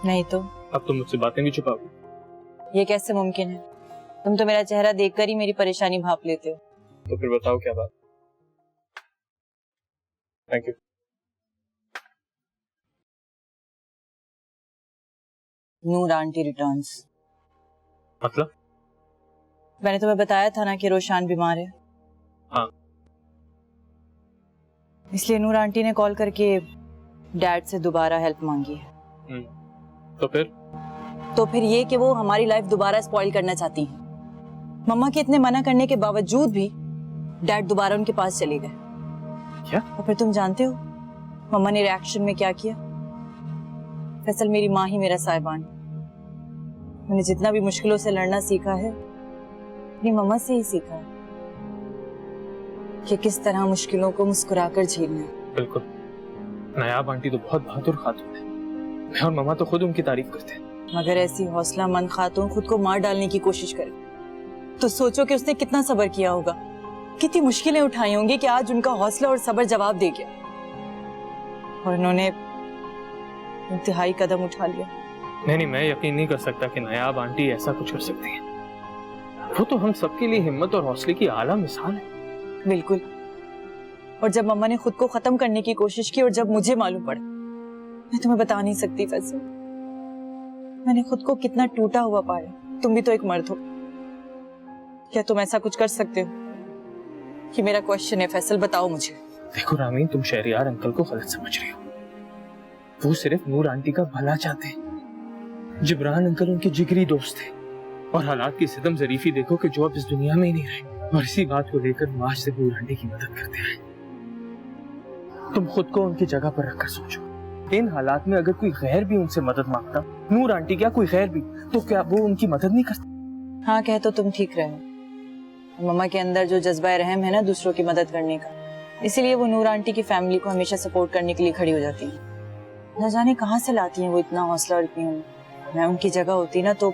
Speaker 1: नहीं तो।
Speaker 2: अब तुम मुझसे बातें भी छुपाओगी?
Speaker 1: ये कैसे मुमकिन है? तुम तो मेरा चेहरा देखकर ही मेरी परेशानी भाप लेते हो।
Speaker 2: तो फिर बताओ क्या बात। Thank you.
Speaker 1: Noor aunty returns.
Speaker 2: मतलब?
Speaker 1: मैंने तुम्हें बताया था ना कि रोशान बीमार है।
Speaker 2: हाँ।
Speaker 1: इसलिए नूर आंटी ने कॉल करके डैड से दोबारा हेल्प मांगी है।
Speaker 2: तो फिर ये कि वो हमारी लाइफ दोबारा स्पॉइल करना चाहती हैं। मम्मा के इतने मना करने के बावजूद भी डैड दोबारा उनके पास चले गए। क्या?
Speaker 1: और फिर तुम जानते हो मम्मा ने रिएक्शन में क्या किया? फैसल, मेरी माँ ही मेरा साहिबान। मैंने जितना भी मुश्किलों से लड़ना सीखा है अपनी मम्मा से ही सीखा है कि किस तरह मुश्किलों को मुस्कुराकर झेलना है।
Speaker 2: बिल्कुल। नायाब आंटी तो बहुत बहादुर खातून है। मैं और मम्मा तो खुद उनकी तारीफ करते हैं।
Speaker 1: मगर ऐसी हौसलामंद खातून खुद को मार डालने की कोशिश करे तो सोचो कि उसने कितना सब्र किया होगा, कितनी मुश्किलें उठाई होंगी कि आज उनका हौसला और सब्र जवाब दे गया और उन्होंने इंतहाई कदम उठा लिया।
Speaker 2: नहीं, मैं यकीन नहीं कर सकता कि नायाब आंटी ऐसा कुछ कर सकती है। वो तो हम सबके लिए हिम्मत और हौसले की आला मिसाल है।
Speaker 1: बिल्कुल। और जब मम्मा ने खुद को खत्म करने की कोशिश की और जब मुझे मालूम पड़ा, मैं तुम्हें बता नहीं सकती फैसल, मैंने खुद को कितना टूटा हुआ पाया। तुम भी तो एक मर्द हो, क्या तुम ऐसा कुछ कर सकते हो? कि मेरा क्वेश्चन है फैसल, बताओ मुझे।
Speaker 2: देखो रामीन, तुम शहरियार अंकल को गलत समझ रही हो। वो सिर्फ नूर आंटी का भला चाहते हैं। जिब्रान अंकल उनके जिगरी दोस्त थे और हालात की सितम ज़रीफी देखो कि जो अब इस दुनिया में ही नहीं रहे। और इसी बात को लेकर वो आज से नूर आंटी की मदद करते हैं। तुम खुद को उनकी जगह पर रखकर सोचो। इन हालात में अगर कोई गैर भी उनसे मदद मांगता, नूर आंटी क्या कोई गैर भी, तो क्या वो उनकी मदद नहीं करती?
Speaker 1: हाँ कह तो तुम ठीक रहे हो। मम्मा के अंदर जो जज्बा रहम है ना दूसरों की मदद करने का, इसीलिए वो नूर आंटी की फैमिली को हमेशा सपोर्ट करने के लिए खड़ी हो जाती है। न जाने कहाँ से लाती हैं वो इतना हौसला और इतनी हिम्मत। मैं उनकी जगह होती ना तो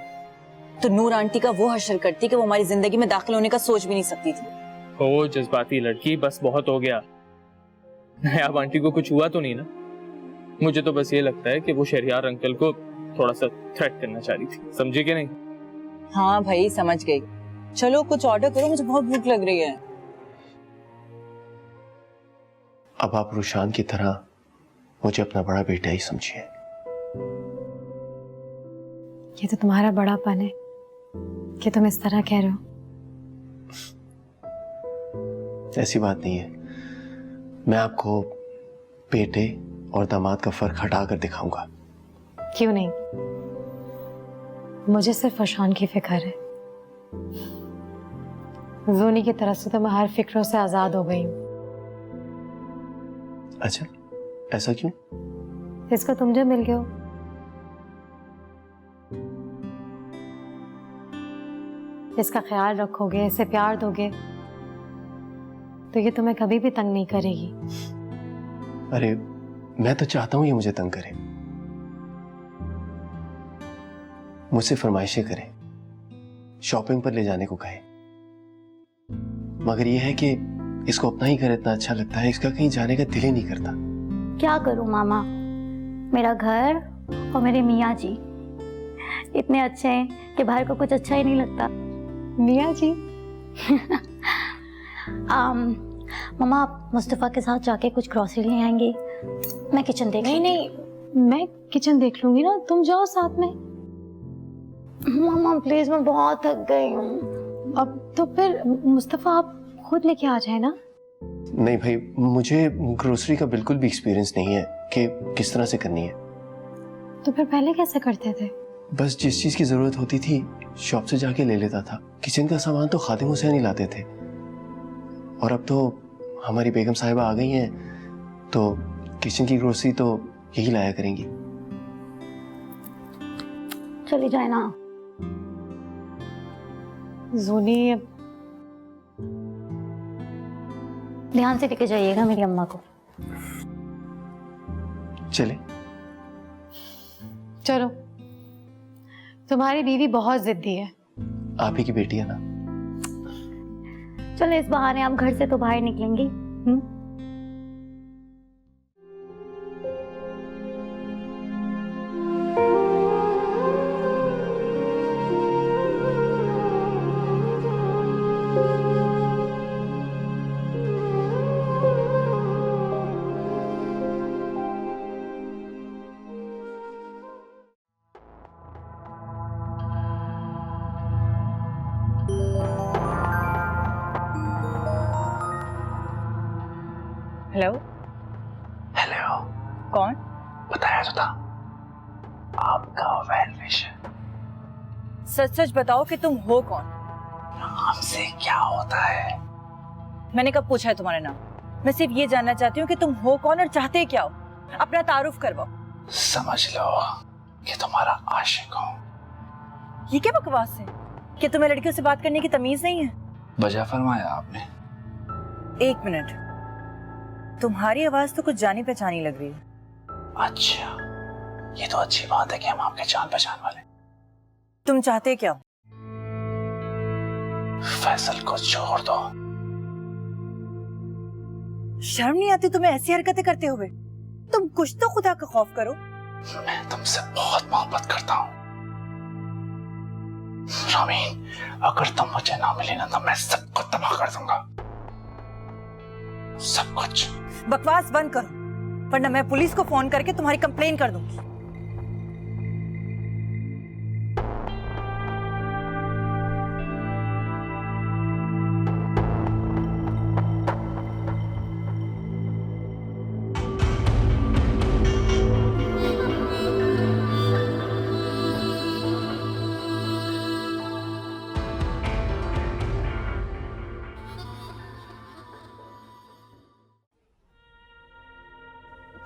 Speaker 1: नूर आंटी का वो हश्र करती कि वो हमारी जिंदगी में दाखिल होने का सोच भी नहीं सकती थी।
Speaker 2: ओ जज्बाती लड़की, बस बहुत हो गया। अब आंटी को कुछ हुआ तो नहीं ना? मुझे तो बस ये लगता है कि वो शहरियार अंकल को थोड़ा सा थ्रेट करना चाह रही थी, समझे कि नहीं?
Speaker 1: हाँ भाई समझ गई। चलो कुछ ऑर्डर करो, मुझे बहुत भूख लग रही है।
Speaker 8: अब आप रुशान की तरह मुझे अपना बड़ा बेटा ही समझिए।
Speaker 10: ये तो तुम्हारा बड़ापन है कि तुम इस तरह कह रहे हो।
Speaker 8: ऐसी बात नहीं है, मैं आपको बेटे और दामाद का फर्क हटाकर दिखाऊंगा।
Speaker 10: क्यों नहीं, मुझे सिर्फ अशान की फिक्र है। जूनी की तरफ से तो मैं हर फिक्रों से आजाद हो गई हूँ।
Speaker 8: अच्छा, ऐसा क्यों?
Speaker 10: इसको तुम जो मिल गए हो, इसका ख्याल रखोगे, इसे प्यार दोगे तो ये तुम्हें कभी भी तंग नहीं करेगी।
Speaker 8: अरे मैं तो चाहता हूं ये मुझे तंग करे, मुझसे फरमाइशें करे, शॉपिंग पर ले जाने को कहे, मगर ये है कि इसको अपना ही घर इतना अच्छा लगता है, इसका कहीं जाने का दिल ही नहीं करता।
Speaker 5: क्या करूं मामा, मेरा घर और मेरे मियाँ जी इतने अच्छे हैं कि बाहर को कुछ अच्छा ही नहीं लगता।
Speaker 10: मियाँ जी
Speaker 5: मामा आप मुस्तफ़ा के साथ जाके कुछ ग्रोसरी ले आएंगी, मैं किचन देख
Speaker 10: नहीं नहीं, मैं किचन देख लूंगी ना, तुम जाओ साथ में।
Speaker 5: मामा प्लीज, मैं बहुत थक गई हूँ।
Speaker 10: अब तो फिर मुस्तफ़ा आप खुद लेके आ जाए ना।
Speaker 8: नहीं भाई, मुझे ग्रोसरी का बिल्कुल भी एक्सपीरियंस नहीं है कि किस तरह से करनी है।
Speaker 10: तो फिर पहले कैसे करते थे?
Speaker 8: बस जिस चीज की जरूरत होती थी शॉप से जाके ले लेता था। किचन का सामान तो खादिम हुसैन ही लाते थे, और अब तो हमारी बेगम साहिबा आ गई हैं तो किचन की ग्रोसरी तो यही लाया करेंगी।
Speaker 5: चली जाए ना
Speaker 10: जूनी,
Speaker 5: ध्यान से लेके जाइएगा मेरी अम्मा को।
Speaker 8: चले
Speaker 10: चलो, तुम्हारी बीवी बहुत जिद्दी है।
Speaker 8: आप ही की बेटी है ना।
Speaker 5: चलो इस बहाने आप घर से तो बाहर निकलेंगी।
Speaker 1: हेलो
Speaker 3: हेलो,
Speaker 1: कौन?
Speaker 3: बताया तो था, आपका वेल विशर।
Speaker 1: सच सच बताओ कि तुम हो कौन?
Speaker 3: हमसे क्या होता है?
Speaker 1: मैंने कब पूछा है तुम्हारा नाम? मैं सिर्फ ये जानना चाहती हूँ कि तुम हो कौन और चाहते क्या हो। अपना तारुफ करवाओ।
Speaker 3: समझ लो कि तुम्हारा आशिक हूँ।
Speaker 1: ये क्या बकवास है कि तुम्हें लड़कियों से बात करने की तमीज नहीं है?
Speaker 3: बजा फरमाया आपने।
Speaker 1: एक मिनट, तुम्हारी आवाज तो कुछ जानी पहचानी लग रही है।
Speaker 3: अच्छा, ये तो अच्छी बात है कि हम आपके जान पहचान वाले।
Speaker 1: तुम चाहते क्या हो?
Speaker 3: फैसल को छोड़ दो।
Speaker 1: शर्म नहीं आती तुम्हें ऐसी हरकतें करते हुए? तुम कुछ तो खुदा का खौफ करो।
Speaker 3: मैं तुमसे बहुत मोहब्बत करता हूँ रामीन, अगर तुम मुझे ना मिले ना तो मैं सबको तबाह कर दूंगा, सब कुछ।
Speaker 1: बकवास बंद करो, वरना मैं पुलिस को फोन करके तुम्हारी कंप्लेन कर दूंगी।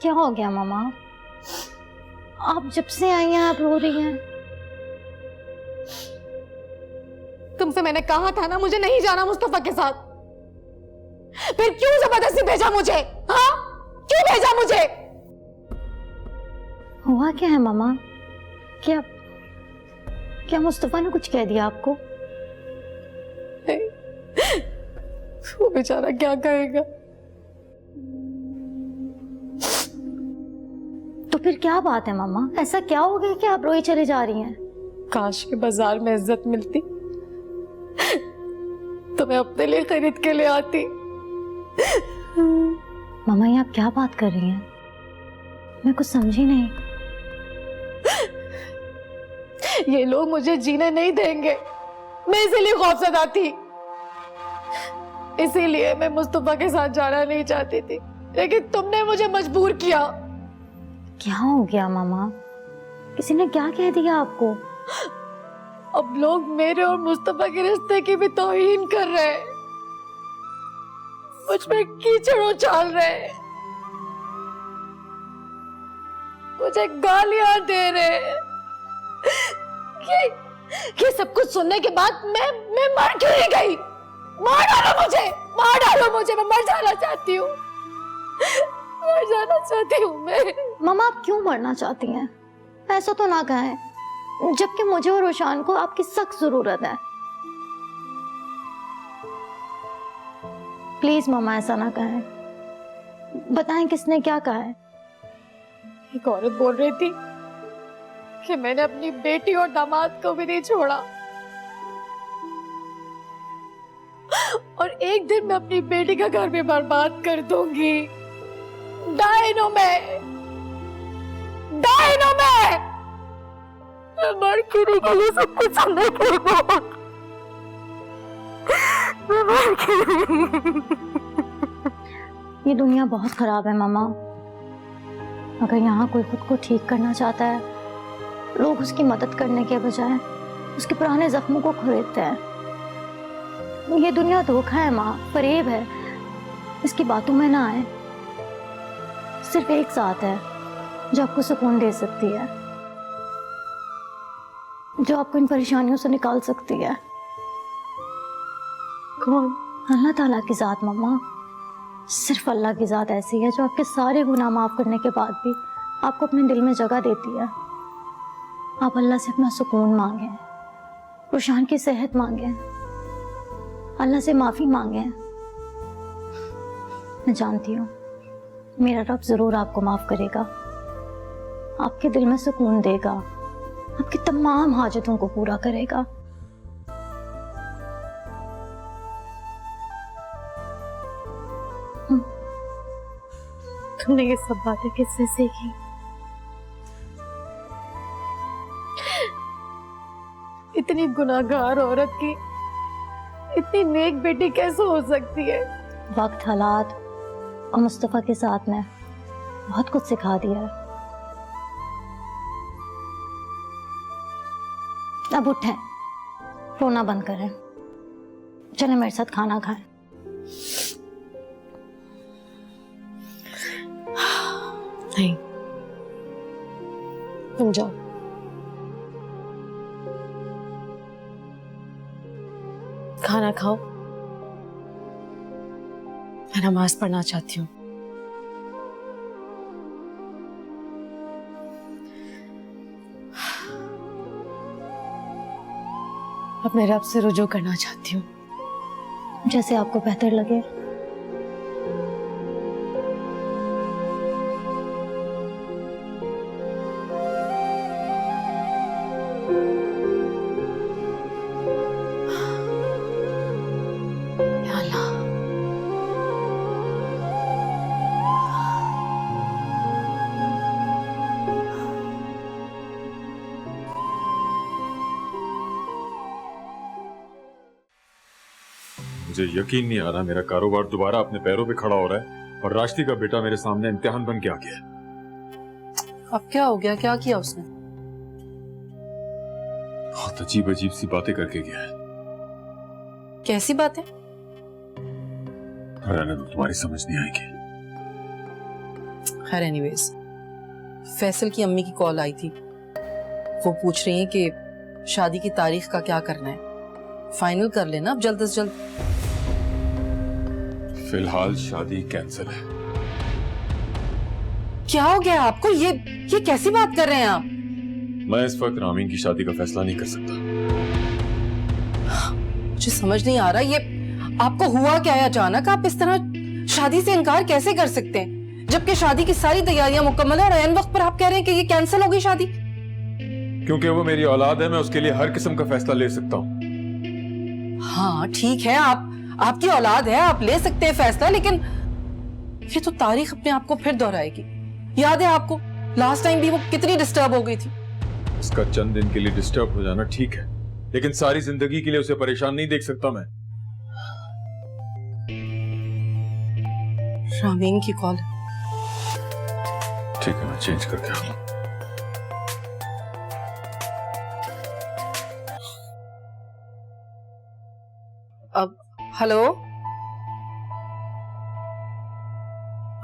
Speaker 5: क्या हो गया मामा? आप जब से आई हैं आप रो रही हैं।
Speaker 7: तुमसे मैंने कहा था ना मुझे नहीं जाना मुस्तफा के साथ, फिर क्यों जबरदस्ती भेजा मुझे? हाँ, क्यों भेजा मुझे?
Speaker 5: हुआ क्या है मामा? क्या क्या मुस्तफा ने कुछ कह दिया आपको?
Speaker 7: नहीं, वो बेचारा क्या कहेगा?
Speaker 5: तो फिर क्या बात है मामा? ऐसा क्या हो गया कि आप रोई चली जा रही हैं?
Speaker 7: काश के बाजार में इज्जत मिलती तो मैं अपने लिए खरीद के ले आती।
Speaker 5: मामा ये आप क्या बात कर रही हैं? मैं कुछ समझी नहीं।
Speaker 7: ये लोग मुझे जीने नहीं देंगे, मैं इसीलिए खौफजदा थी। इसीलिए मैं मुस्तफा के साथ जाना नहीं चाहती थी, लेकिन तुमने मुझे मजबूर किया।
Speaker 5: क्या हो गया मामा? किसी ने क्या कह दिया आपको?
Speaker 7: अब लोग मेरे और मुस्तफा के रिश्ते की भी तौहीन कर रहे हैं, मुझ पे कीचड़ उछाल रहे हैं, मुझे गालियां दे रहे हैं। ये सब कुछ सुनने के बाद मैं मर क्यों नहीं गई? मार डालो मुझे, मार डालो मुझे, मैं मर जाना चाहती हूँ, मर जाना चाहती हूँ मैं।
Speaker 5: मामा आप क्यों मरना चाहती हैं? ऐसा तो ना कहें, जबकि मुझे और रोशान को आपकी सख्त जरूरत है। प्लीज मामा ऐसा ना कहें, बताएं किसने क्या कहा है?
Speaker 7: एक औरत बोल रही थी कि मैंने अपनी बेटी और दामाद को भी नहीं छोड़ा, और एक दिन मैं अपनी बेटी का घर भी बर्बाद कर दूंगी। डायनो में मैं मर के गई सब कुछ सुनने के बाद। मैं मर के
Speaker 5: ये दुनिया बहुत खराब है मामा। अगर यहाँ कोई खुद को ठीक करना चाहता है, लोग उसकी मदद करने के बजाय उसके पुराने जख्मों को खरीदते हैं। ये दुनिया धोखा है माँ, फरेब है। इसकी बातों में ना आए। सिर्फ एक साथ है जो आपको सुकून दे सकती है, जो आपको इन परेशानियों से निकाल सकती है।
Speaker 7: कौन?
Speaker 5: अल्लाह ताला की जात मम्मा। सिर्फ अल्लाह की जात ऐसी है जो आपके सारे गुनाह माफ करने के बाद भी आपको अपने दिल में जगह देती है। आप अल्लाह से अपना सुकून मांगे, रोशान की सेहत मांगे, अल्लाह से माफी मांगे। मैं जानती हूँ मेरा रब जरूर आपको माफ करेगा, आपके दिल में सुकून देगा, आपकी तमाम हाजतों को पूरा करेगा।
Speaker 7: तुमने ये सब बातें किससे सीखी? इतनी गुनाहगार औरत की इतनी नेक बेटी कैसे हो सकती है?
Speaker 5: वक्त, हालात और मुस्तफा के साथ में बहुत कुछ सिखा दिया है। अब उठें, रोना बंद करें, चलें मेरे साथ खाना खाएं।
Speaker 7: नहीं, तुम जाओ। खाना खाओ, मैं नमाज पढ़ना चाहती हूँ। अपने रब से रुजू करना चाहती हूँ।
Speaker 5: जैसे आपको बेहतर लगे।
Speaker 7: या अल्लाह,
Speaker 9: मुझे यकीन नहीं आ रहा मेरा कारोबार दोबारा अपने पैरों पे खड़ा हो रहा है और राष्ट्री का बेटा मेरे सामने इम्तिहान बन के आ गया।
Speaker 12: अब क्या हो गया? क्या किया उसने?
Speaker 9: बहुत अजीब अजीब सी बातें करके गया है।
Speaker 12: कैसी बातें?
Speaker 9: रहने दो, तुम्हारी समझ नहीं आएगी।
Speaker 12: खैर एनीवेज, फैसल की अम्मी की कॉल आई थी। वो पूछ रही हैं कि शादी की तारीख का क्या करना है, फाइनल कर लेना अब जल्द से जल्द।
Speaker 9: फिलहाल शादी कैंसिल है।
Speaker 12: क्या हो गया आपको? ये कैसी बात कर रहे हैं आप?
Speaker 9: मैं इस वक्त रामीन की शादी का फैसला नहीं कर सकता।
Speaker 12: मुझे समझ नहीं आ रहा, ये आपको हुआ क्या है अचानक? आप इस तरह शादी से इनकार कैसे कर सकते हैं, जबकि शादी की सारी तैयारियां मुकम्मल है और ऐन वक्त पर आप कह रहे हैं कि ये कैंसिल हो गई शादी?
Speaker 9: क्योंकि वो मेरी औलाद है, मैं उसके लिए हर किस्म का फैसला ले सकता हूँ।
Speaker 12: हाँ ठीक है, आपकी औलाद है, आप ले सकते हैं फैसला, लेकिन ये तो तारीख अपने आप को फिर दोहराएगी। याद है आपको लास्ट टाइम भी वो कितनी डिस्टर्ब हो गई थी?
Speaker 9: उसका चंद दिन के लिए डिस्टर्ब हो जाना ठीक है, लेकिन सारी जिंदगी के लिए उसे परेशान नहीं देख सकता मैं।
Speaker 12: रामीन की कॉल।
Speaker 9: ठीक है, मैं चेंज करके आऊँ।
Speaker 12: अब हेलो।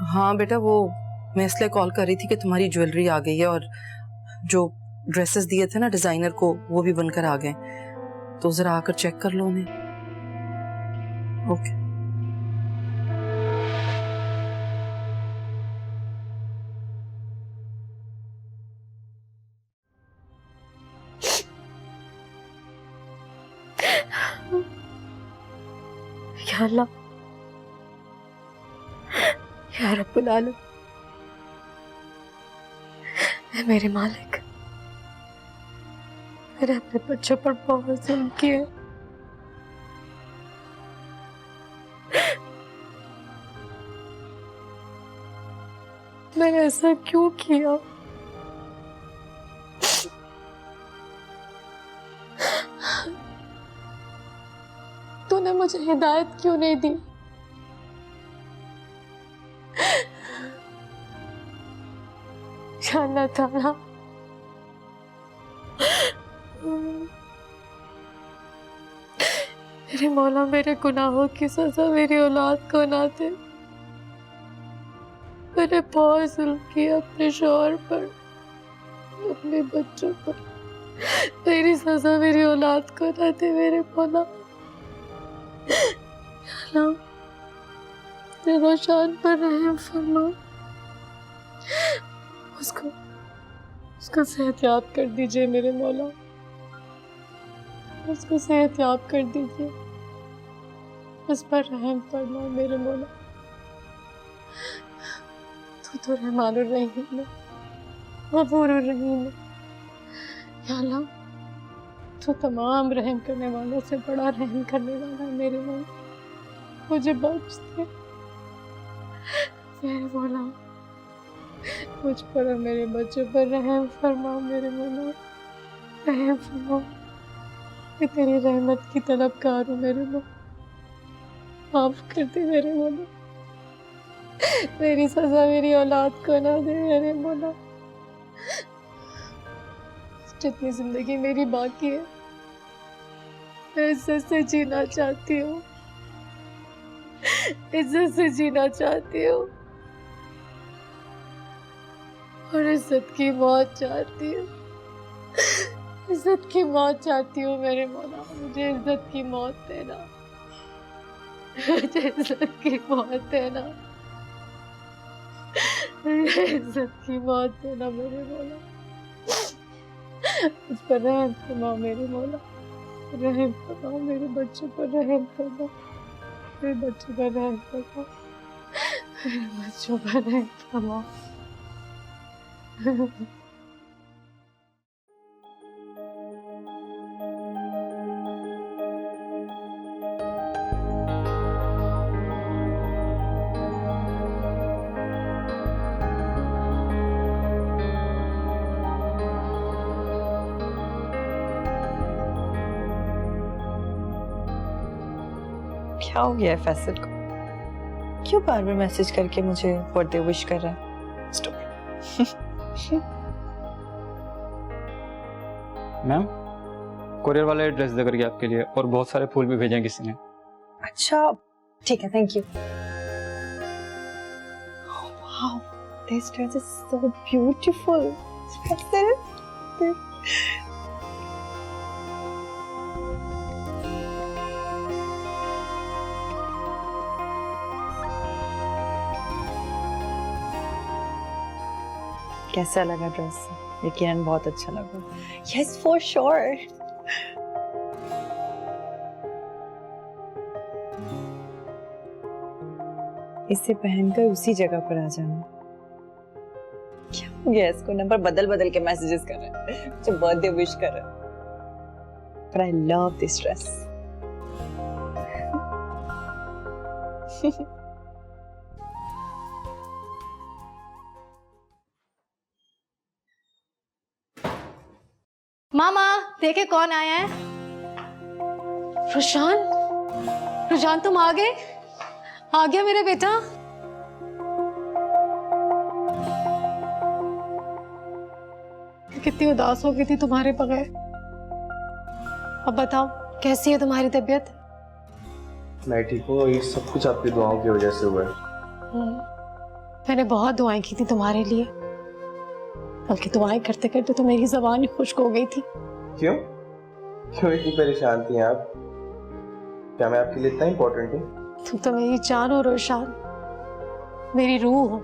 Speaker 12: हाँ बेटा, वो मैं इसलिए कॉल कर रही थी कि तुम्हारी ज्वेलरी आ गई है और जो ड्रेसेस दिए थे ना डिजाइनर को, वो भी बनकर आ गए, तो जरा आकर चेक कर लो उन्हें। ओके।
Speaker 5: या अल्लाह, या रब्बुल आलम, मेरे मालिक, मैंने अपने बच्चों पर बहुत जुल्म किए। मैंने ऐसा क्यों किया? तूने मुझे हिदायत क्यों नहीं दी? या अल्लाह ताला, मेरे मौला, मेरे गुनाहों की सजा मेरी औलाद को ना दे। मैंने बहुत जुल्म किया अपने शौहर पर, अपने बच्चों पर। मेरी सजा मेरी औलाद को ना दे मेरे मौला। रोशान पर रहम फरमा, उसको सेहतयाब कर दीजिए मेरे मौला, उसको सेहतयाब कर दीजिए, उस पर रहम फरमा मेरे मौला। तू तो रहमान रहीम है, गफूर रहीम है। या अल्लाह, तू तमाम रहम करने वालों से बड़ा रहम करने वाला है मेरे मौला। मुझे बख्श दे मेरे मौला, मुझ पर और मेरे बच्चों पर रहम फरमा मेरे मौला, रहम फरमा। मैं तेरी रहमत की तलबगार हूँ मेरे मौला, माफ कर दे मेरे मौला। मेरी सजा मेरी औलाद को ना दे मेरे मौला। जितनी जिंदगी मेरी बाकी है, मैं इज्जत से जीना चाहती हूँ, इज्जत से जीना चाहती हूँ और इज्जत की मौत चाहती हूँ, इज्जत की मौत चाहती हूँ मेरे मौला। मुझे इज्जत की मौत देना, मुझे इज्जत की मौत देना, मुझे इज्जत की मौत देना मेरे मौला। उस पर रहम फरमा मेरे मौला, रहम फरमा मेरे बच्चों पर, रहम फरमा मेरे बच्चों पर, रहम फरमा मेरे बच्चों पर, रहम फरमा।
Speaker 1: क्या हो गया है फैसल को? क्यों बार बार मैसेज करके मुझे बर्थडे विश कर रहा है?
Speaker 13: मैम, कोरियर वाले एड्रेस दे करके आपके लिए, और बहुत सारे फूल भी भेजे हैं किसी ने।
Speaker 1: अच्छा ठीक है, थैंक यू। वाह, This dress is so beautiful. कैसा लगा ड्रेस? यकीनन बहुत अच्छा लगा। Yes, for sure. इसे पहनकर उसी जगह पर आ जाना। क्या हो गया इसको? नंबर बदल बदल के मैसेजेस कर रहा है, मुझे बर्थडे विश कर रहा है। But I love this dress.
Speaker 5: मामा देखे कौन आया है।
Speaker 10: रुशान, रुशान तुम आ गए? आ गया मेरा बेटा। कितनी उदास हो गई थी तुम्हारे बगैर। अब बताओ कैसी है तुम्हारी तबीयत?
Speaker 4: मैं ठीक हूँ, ये सब कुछ आपकी दुआओं की वजह से हुआ है।
Speaker 10: मैंने बहुत दुआएं की थी तुम्हारे लिए, बल्कि दुआएं करते करते तो मेरी ज़बान ही खुश्क हो गई थी।
Speaker 4: क्यों? क्यों इतनी परेशान थी आप? क्या मैं आपके लिए इतना इम्पोर्टेंट हूँ?
Speaker 10: तुम तो मेरी जान हो रोशान, मेरी रूह हो।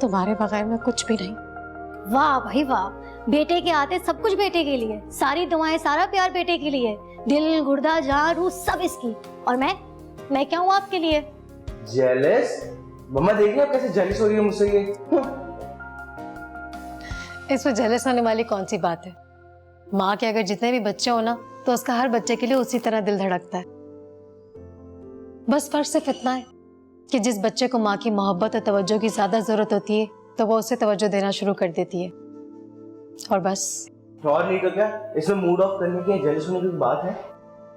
Speaker 10: तुम्हारे बगैर मैं कुछ भी नहीं।
Speaker 5: वाह भाई वाह, बेटे के आते सब कुछ बेटे के लिए, सारी दुआएं सारा प्यार बेटे के लिए, दिल गुर्दा जान रूह सब इसकी। और मैं क्या हूँ आपके लिए?
Speaker 4: जेलस? मम्मा देखिए आप कैसे जेलस हो रही है मुझसे ये।
Speaker 10: इसमें जेलस होने वाली कौन सी बात है? माँ के अगर जितने भी बच्चे हो ना, तो उसका हर बच्चे के लिए उसी तरह दिल धड़कता है। बस फर्क सिर्फ इतना है कि जिस बच्चे को माँ की मोहब्बत और तवज्जो की ज्यादा जरूरत होती है, तो वो उसे तवज्जो देना शुरू कर देती है। और बस।
Speaker 4: और नहीं तो क्या इसमें मूड ऑफ करने की जेलस होने की बात है?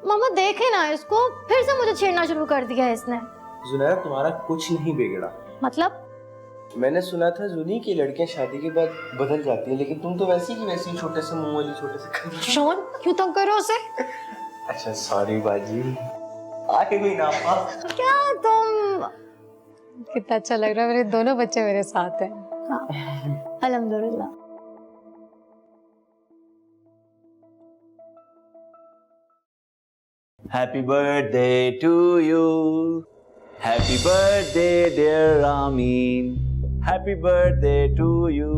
Speaker 5: मामा देखे ना इसको, फिर से मुझे छेड़ना शुरू कर दिया है इसने।
Speaker 4: जुनैरा तुम्हारा कुछ नहीं बिगड़ा।
Speaker 5: मतलब?
Speaker 4: मैंने सुना था जुनी की लड़कियां शादी के बाद बदल जाती हैं, लेकिन तुम तो वैसी की वैसी छोटे से मुंह वाली छोटे से।
Speaker 10: शोन क्यों तुम करो उसे?
Speaker 4: अच्छा सॉरी बाजी, आए भी ना।
Speaker 10: क्या तुम? कितना अच्छा लग रहा है, मेरे दोनों बच्चे मेरे साथ हैं।
Speaker 5: हाँ, अल्हम्दुलिल्लाह।
Speaker 14: Happy birthday to you. Happy birthday dear Amin. Happy birthday to you.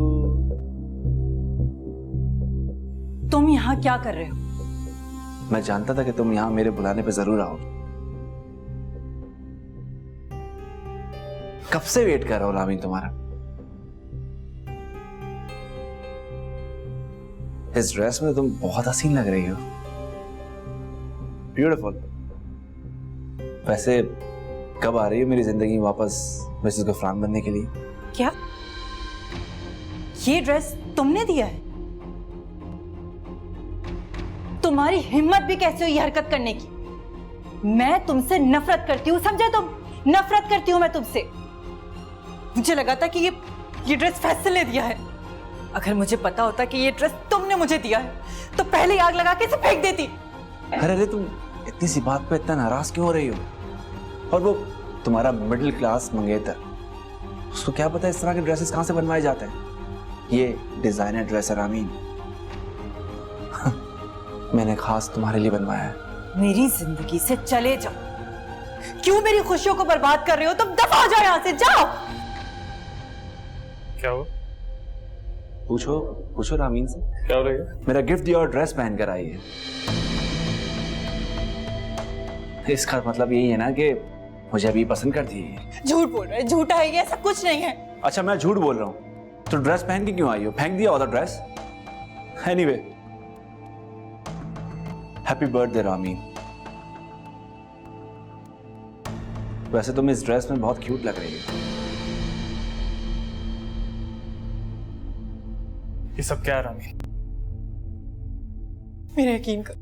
Speaker 1: तुम यहाँ क्या कर रहे हो?
Speaker 14: मैं जानता था कि तुम यहाँ मेरे बुलाने पे जरूर आओगे। कब से वेट कर रहा हूँ रामीन तुम्हारा। इस ड्रेस में तुम बहुत हसीन लग रही हो। ब्यूटीफुल। वैसे कब आ रही हो मेरी जिंदगी में वापस मिसेस गफरान बनने के लिए?
Speaker 1: क्या ये ड्रेस तुमने दिया है? तुम्हारी हिम्मत भी कैसे हुई ये हरकत करने की? मैं तुमसे नफरत करती हूँ, समझे तुम? नफरत करती हूँ मैं तुमसे। मुझे लगा था कि ये ड्रेस फैसल ने दिया है। अगर मुझे पता होता कि ये ड्रेस तुमने मुझे दिया है, तो पहले ही आग लगा के इसे फेंक देती।
Speaker 14: अरे तुम इतनी सी बात पे इतना नाराज क्यों हो रही हो? और वो तुम्हारा मिडिल क्लास मंगेतर, उसको क्या पता इस तरह के ड्रेसेस कहां से बनवाए जाते हैं? ये डिजाइनर ड्रेस है रामीन। मैंने खास तुम्हारे लिए बनवाया है।
Speaker 1: मेरी जिंदगी से चले जाओ। क्यों मेरी खुशियों को बर्बाद कर रहे हो? तुम दफा हो जाओ यहाँ से, जाओ।
Speaker 2: क्या हुआ?
Speaker 14: पूछो रामीन से।
Speaker 2: क्या हो रही है?
Speaker 14: मेरा गिफ्ट दिया और ड्रेस पहन कर आई है। इसका मतलब यही है ना कि मुझे अभी पसंद करती है।
Speaker 1: झूठ बोल रहे, झूठा है ये, ऐसा कुछ नहीं है।
Speaker 14: अच्छा मैं झूठ बोल रहा हूँ तो ड्रेस पहन के क्यों आई हो? फेंक दिया होता dress. Anyway, happy birthday Ramin. वैसे तुम इस ड्रेस में बहुत क्यूट लग रही हो।
Speaker 2: ये सब क्या है रामीन?
Speaker 1: मेरा यकीन कर,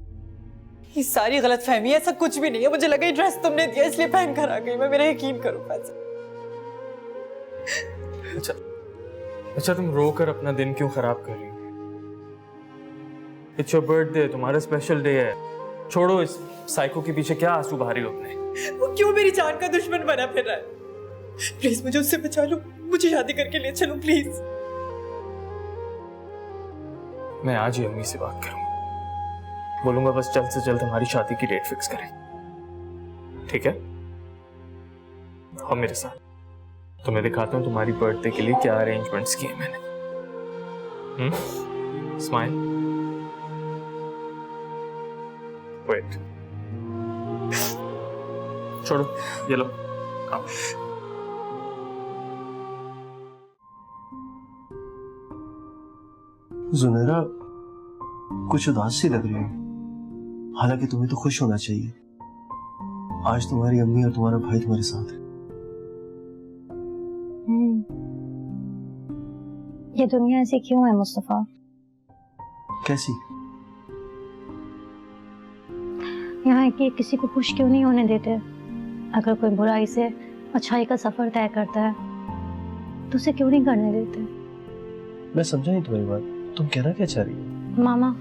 Speaker 1: ये सारी गलत फहमी है, ऐसा कुछ भी नहीं है। मुझे लगा ये ड्रेस तुमने दिया इसलिए पहन कर आ गई मैं। मेरा यकीन करो पैसे।
Speaker 2: अच्छा तुम रो कर अपना दिन क्यों खराब कर रही हो? इट्स योर बर्थडे, तुम्हारा स्पेशल डे है। छोड़ो इस साइको के पीछे क्या आंसू बहा रही हो अपने।
Speaker 1: वो क्यों मेरी जान का दुश्मन बना फिर रहा है? प्लीज मुझे उससे बचा लो, मुझे शादी करके ले चलो प्लीज।
Speaker 2: मैं आज ही अम्मी से बात करूंगा, बोलूंगा बस जल्द से जल्द हमारी शादी की डेट फिक्स करें, ठीक है? और मेरे साथ तुम्हें दिखाता हूँ तुम्हारी बर्थडे के लिए क्या अरेंजमेंट्स किए मैंने। स्माइल, वेट, छोड़ो, ये लो, आओ।
Speaker 8: जुनैरा कुछ उदास सी लग रही है, हालांकि तुम्हें तो खुश होना चाहिए। आज तुम्हारी अम्मी और तुम्हारा भाई तुम्हारे साथ है।
Speaker 5: ये दुनिया ऐसी क्यों है मुस्तफा?
Speaker 8: कैसी?
Speaker 5: यहाँ के किसी को खुश क्यों नहीं होने देते? अगर कोई बुराई से अच्छाई का सफर तय करता है तो उसे क्यों नहीं करने देते?
Speaker 8: मैं समझा नहीं तुम्हारी बात, तुम कहना क्या चाह रही हो?
Speaker 5: मामा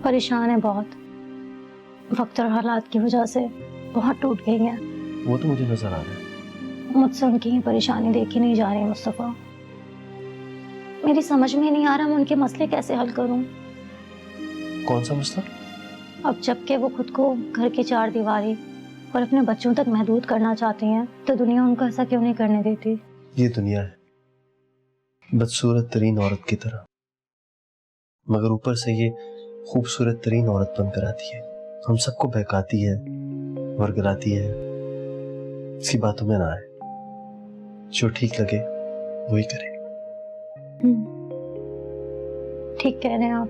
Speaker 5: परेशान है बहुत, वक्त और हालात की वजह से बहुत टूट गई हैं।
Speaker 8: वो तो मुझे नजर आ रहा है।
Speaker 5: मुझसे उनकी ये परेशानी देखी नहीं जा रही मुस्तफा। मेरी समझ में नहीं आ रहा मैं उनके मसले कैसे हल करूं।
Speaker 8: कौन सा मसला?
Speaker 5: अब जबकि वो खुद को घर की चार दीवारी और अपने बच्चों तक महदूद करना चाहती हैं तो दुनिया उनको ऐसा क्यों नहीं करने देती?
Speaker 8: ये दुनिया है बदसूरत तरीन औरत की तरह, मगर ऊपर से ये खूबसूरत तरीन औरत बनकर आती है, हम सबको बहकाती है, वरगलाती है। इसकी बातों में ना आए, जो ठीक लगे वही करे।
Speaker 5: ठीक कह रहे हैं आप।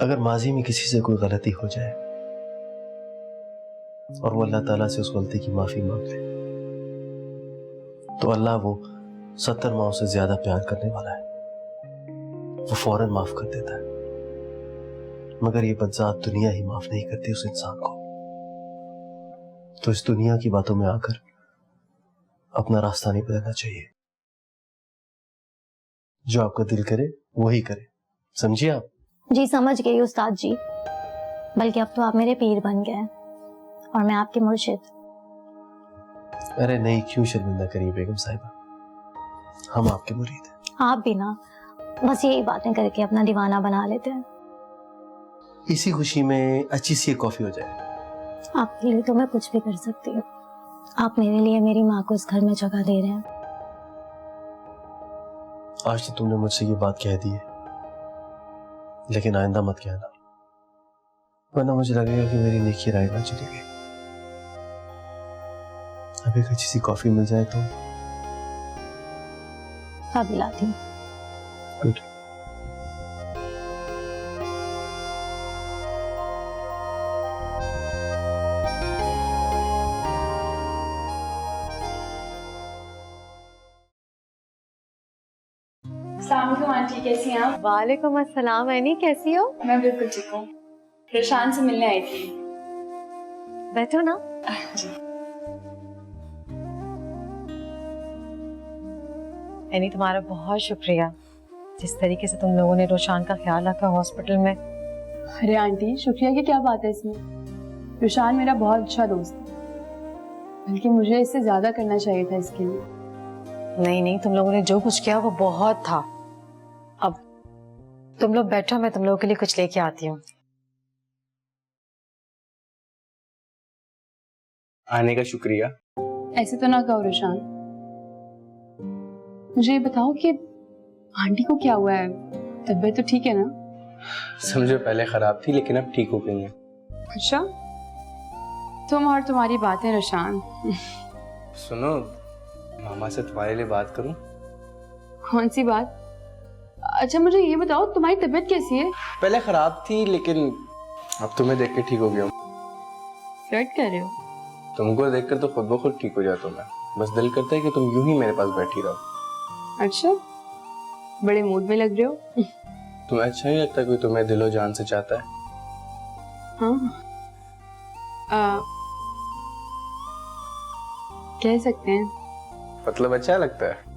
Speaker 8: अगर माजी में किसी से कोई गलती हो जाए और वो अल्लाह ताला से उस गलती की माफी मांग ले तो अल्लाह वो 70 माओं से ज्यादा प्यार करने वाला है, वो फौरन माफ कर देता है। मगर ये बदजात दुनिया ही माफ नहीं करती उस इंसान को। तो इस दुनिया की बातों में आकर अपना रास्ता नहीं बदलना चाहिए। जो आपका दिल करे वही करे, समझिए आप?
Speaker 5: जी समझ गई उस्ताद जी, बल्कि अब तो आप मेरे पीर बन गए और मैं आपके मुर्शिद।
Speaker 8: अरे नहीं, क्यों शर्मिंदा करिए बेगम साहिबा, हम आपके मुरीद हैं।
Speaker 5: आप भी ना बस यही बातें करके अपना दीवाना बना लेते हैं।
Speaker 8: इसी खुशी में अच्छी सी कॉफी हो जाए।
Speaker 5: आपके लिए तो मैं कुछ भी कर सकती हूँ। आप मेरे लिए मेरी माँ को इस घर में जगह दे रहे हैं।
Speaker 8: आज तो तुमने मुझसे ये बात कह दी है, लेकिन आइंदा मत कहना, वरना मुझे लगेगा कि मेरी नेकी राय ना चली गई। अब एक अच्छी सी कॉफी मिल जाए तो।
Speaker 5: हाँ दिलाती हूँ।
Speaker 8: गुड।
Speaker 7: अस्सलाम आंटी, कैसी हैं आप?
Speaker 10: वालेकुम अस्सलाम ऐनी, कैसी हो?
Speaker 7: मैं बिल्कुल ठीक हूँ। रोशान से मिलने आई थी।
Speaker 10: बैठो ना।
Speaker 7: जी।
Speaker 10: ऐनी तुम्हारा बहुत शुक्रिया, जिस तरीके से तुम लोगों ने रोशान का ख्याल रखा हॉस्पिटल में।
Speaker 7: अरे आंटी, शुक्रिया की क्या बात है इसमें? रोशान मेरा बहुत अच्छा दोस्त है, बल्कि मुझे इससे ज्यादा करना चाहिए था इसके लिए।
Speaker 10: नहीं नहीं, तुम लोगों ने जो कुछ किया वो बहुत था। अब तुम लोग बैठो, मैं तुम लोगों के लिए कुछ लेके आती हूँ।
Speaker 4: आने का शुक्रिया।
Speaker 7: ऐसे तो ना कहो रोशान, मुझे ये बताओ कि आंटी को क्या हुआ है? तबीयत तो ठीक है ना?
Speaker 4: समझो पहले खराब थी लेकिन अब ठीक हो गई है।
Speaker 7: अच्छा, तुम और तुम्हारी बातें रोशान।
Speaker 4: सुनो, मामा से तुम्हारे लिए बात करूं?
Speaker 7: कौन सी बात? अच्छा मुझे ये बताओ, तुम्हारी तबीयत कैसी है?
Speaker 4: पहले खराब थी लेकिन अब तुम्हें देख के ठीक हो गया हूँ।
Speaker 7: फ्लर्ट कर रहे हो?
Speaker 4: तुमको देखकर तो खुद ब खुद ठीक हो जाता हूँ मैं। बस दिल करता है कि तुम यूं ही मेरे पास बैठी रहो।
Speaker 7: अच्छा, बड़े मूड में लग रहे हो।
Speaker 4: तुम्हें अच्छा नहीं लगता कोई तुम्हें दिलो जान से चाहता है?
Speaker 7: हाँ, कह सकते हैं।
Speaker 4: मतलब अच्छा लगता है?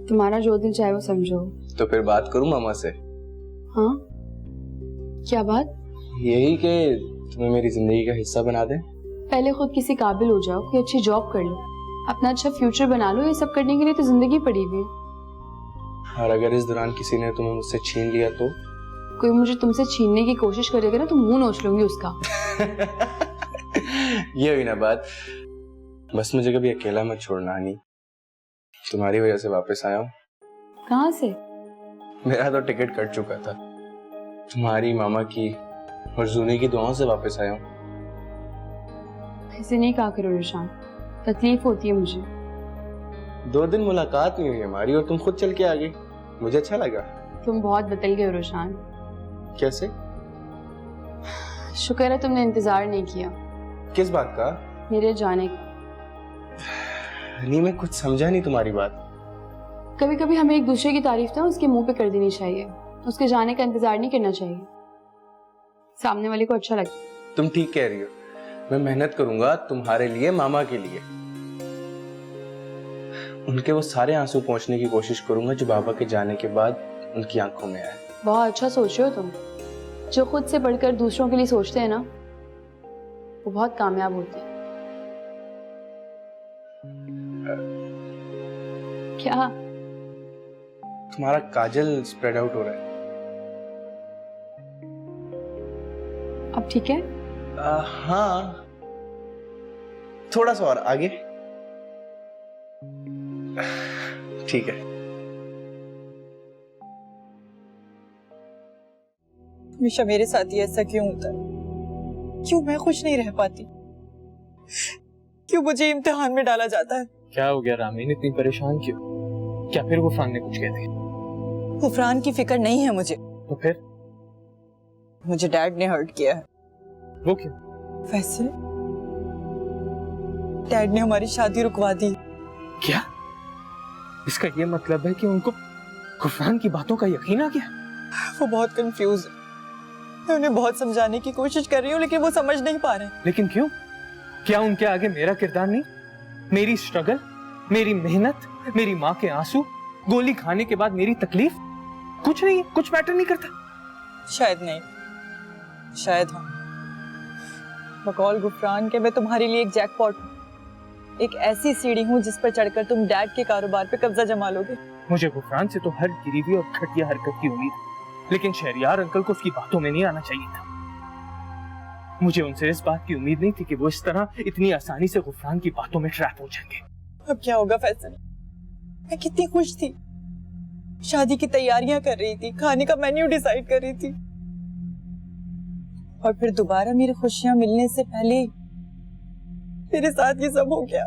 Speaker 7: तुम्हारा जो दिल चाहे वो समझो।
Speaker 4: तो फिर बात करूं मामा से?
Speaker 7: हाँ, क्या बात?
Speaker 4: यही कि तुम्हें मेरी जिंदगी का हिस्सा बना दे।
Speaker 7: पहले खुद किसी काबिल हो जाओ, कोई अच्छी जॉब कर लो, अपना अच्छा फ्यूचर बना लो, ये सब करने के लिए तो जिंदगी पड़ी हुई है।
Speaker 4: और अगर इस दौरान किसी ने तुम्हें मुझसे छीन लिया तो?
Speaker 7: कोई मुझे तुमसे छीनने की कोशिश करेगा ना तो मुंह नोच लूंगी उसका।
Speaker 4: ये हुई ना बात। बस मुझे कभी अकेला मत छोड़ना हनी, तुम्हारी वजह से वापस आया हूँ।
Speaker 7: कहाँ से?
Speaker 4: मेरा तो टिकट कट चुका था, तुम्हारी, मामा की और जूनी की दुआओं से वापस आया हूँ।
Speaker 7: ऐसे नहीं कहा करो रुशान, तकलीफ होती है मुझे।
Speaker 4: 2 दिन मुलाकात नहीं हुई हमारी और तुम खुद चल के आ गई, मुझे अच्छा लगा।
Speaker 7: तुम बहुत बदल गए हो रुशान।
Speaker 4: कैसे?
Speaker 7: शुक्र है तुमने इंतजार नहीं किया।
Speaker 4: किस बात का?
Speaker 7: मेरे जाने का।
Speaker 4: हनी मैं कुछ समझा नहीं तुम्हारी बात।
Speaker 7: कभी कभी हमें एक दूसरे की तारीफ ना उसके मुंह पे कर देनी चाहिए, उसके जाने का इंतजार नहीं करना चाहिए, सामने वाले को अच्छा लगता।
Speaker 4: तुम ठीक कह रही हो, मैं मेहनत करूंगा तुम्हारे लिए, मामा के लिए। उनके वो सारे आंसू पहुंचने की कोशिश करूंगा जो बाबा के जाने के बाद उनकी आंखों में आए।
Speaker 7: बहुत अच्छा सोच रहे हो तुम। जो खुद से बढ़कर दूसरों के लिए सोचते हैं ना, वो बहुत कामयाब होते हैं। क्या?
Speaker 4: तुम्हारा काजल स्प्रेड आउट हो रहा है।
Speaker 7: अब ठीक है?
Speaker 4: हाँ, थोड़ा सा और आगे। ठीक है।
Speaker 1: हमेशा मेरे साथ ही ऐसा क्यों होता है? क्यों मैं खुश नहीं रह पाती? क्यों मुझे इम्तिहान में डाला जाता है?
Speaker 2: क्या हो गया रामीन, इतनी परेशान क्यों? क्या फिर गुफरान ने कुछ कह दिया?
Speaker 1: गुफरान की फिक्र नहीं है मुझे।
Speaker 2: तो फिर?
Speaker 1: मुझे डैड ने हर्ट किया है।
Speaker 2: वो क्यों?
Speaker 1: वैसे डैड ने हमारी शादी रुकवा दी।
Speaker 2: क्या? इसका ये मतलब है कि उनको गुफरान की बातों का यकीन आ गया?
Speaker 1: वो बहुत कंफ्यूज है। मैं उन्हें बहुत समझाने की कोशिश कर रही हूँ लेकिन वो समझ नहीं पा रहे।
Speaker 2: लेकिन क्यों? क्या उनके आगे मेरा किरदार नहीं? मेरी स्ट्रगल, मेरी मेहनत, मेरी माँ के आंसू, गोली खाने के बाद मेरी तकलीफ, कुछ नहीं, कुछ मैटर नहीं करता?
Speaker 1: शायद नहीं, शायद हाँ। बकौल गुफरान के मैं तुम्हारे लिए एक जैकपॉट हूँ, एक ऐसी सीढ़ी हूँ जिस पर चढ़कर तुम डैड के कारोबार पे कब्जा जमा लोगे।
Speaker 2: मुझे गुफरान से तो हर गिरी हुई और घटिया हरकत की उम्मीद है, लेकिन शहरियार अंकल को उसकी बातों में नहीं आना चाहिए था। मुझे उनसे इस बात की उम्मीद नहीं थी कि वो इस तरह इतनी आसानी से गुफरान की बातों में ट्रैप हो जाएंगे।
Speaker 1: अब क्या होगा फैसल? मैं कितनी खुश थी, शादी की तैयारियां कर रही थी, खाने का मेन्यू डिसाइड कर रही थी, और फिर दोबारा मेरी खुशियां मिलने से पहले मेरे साथ ये सब हो गया।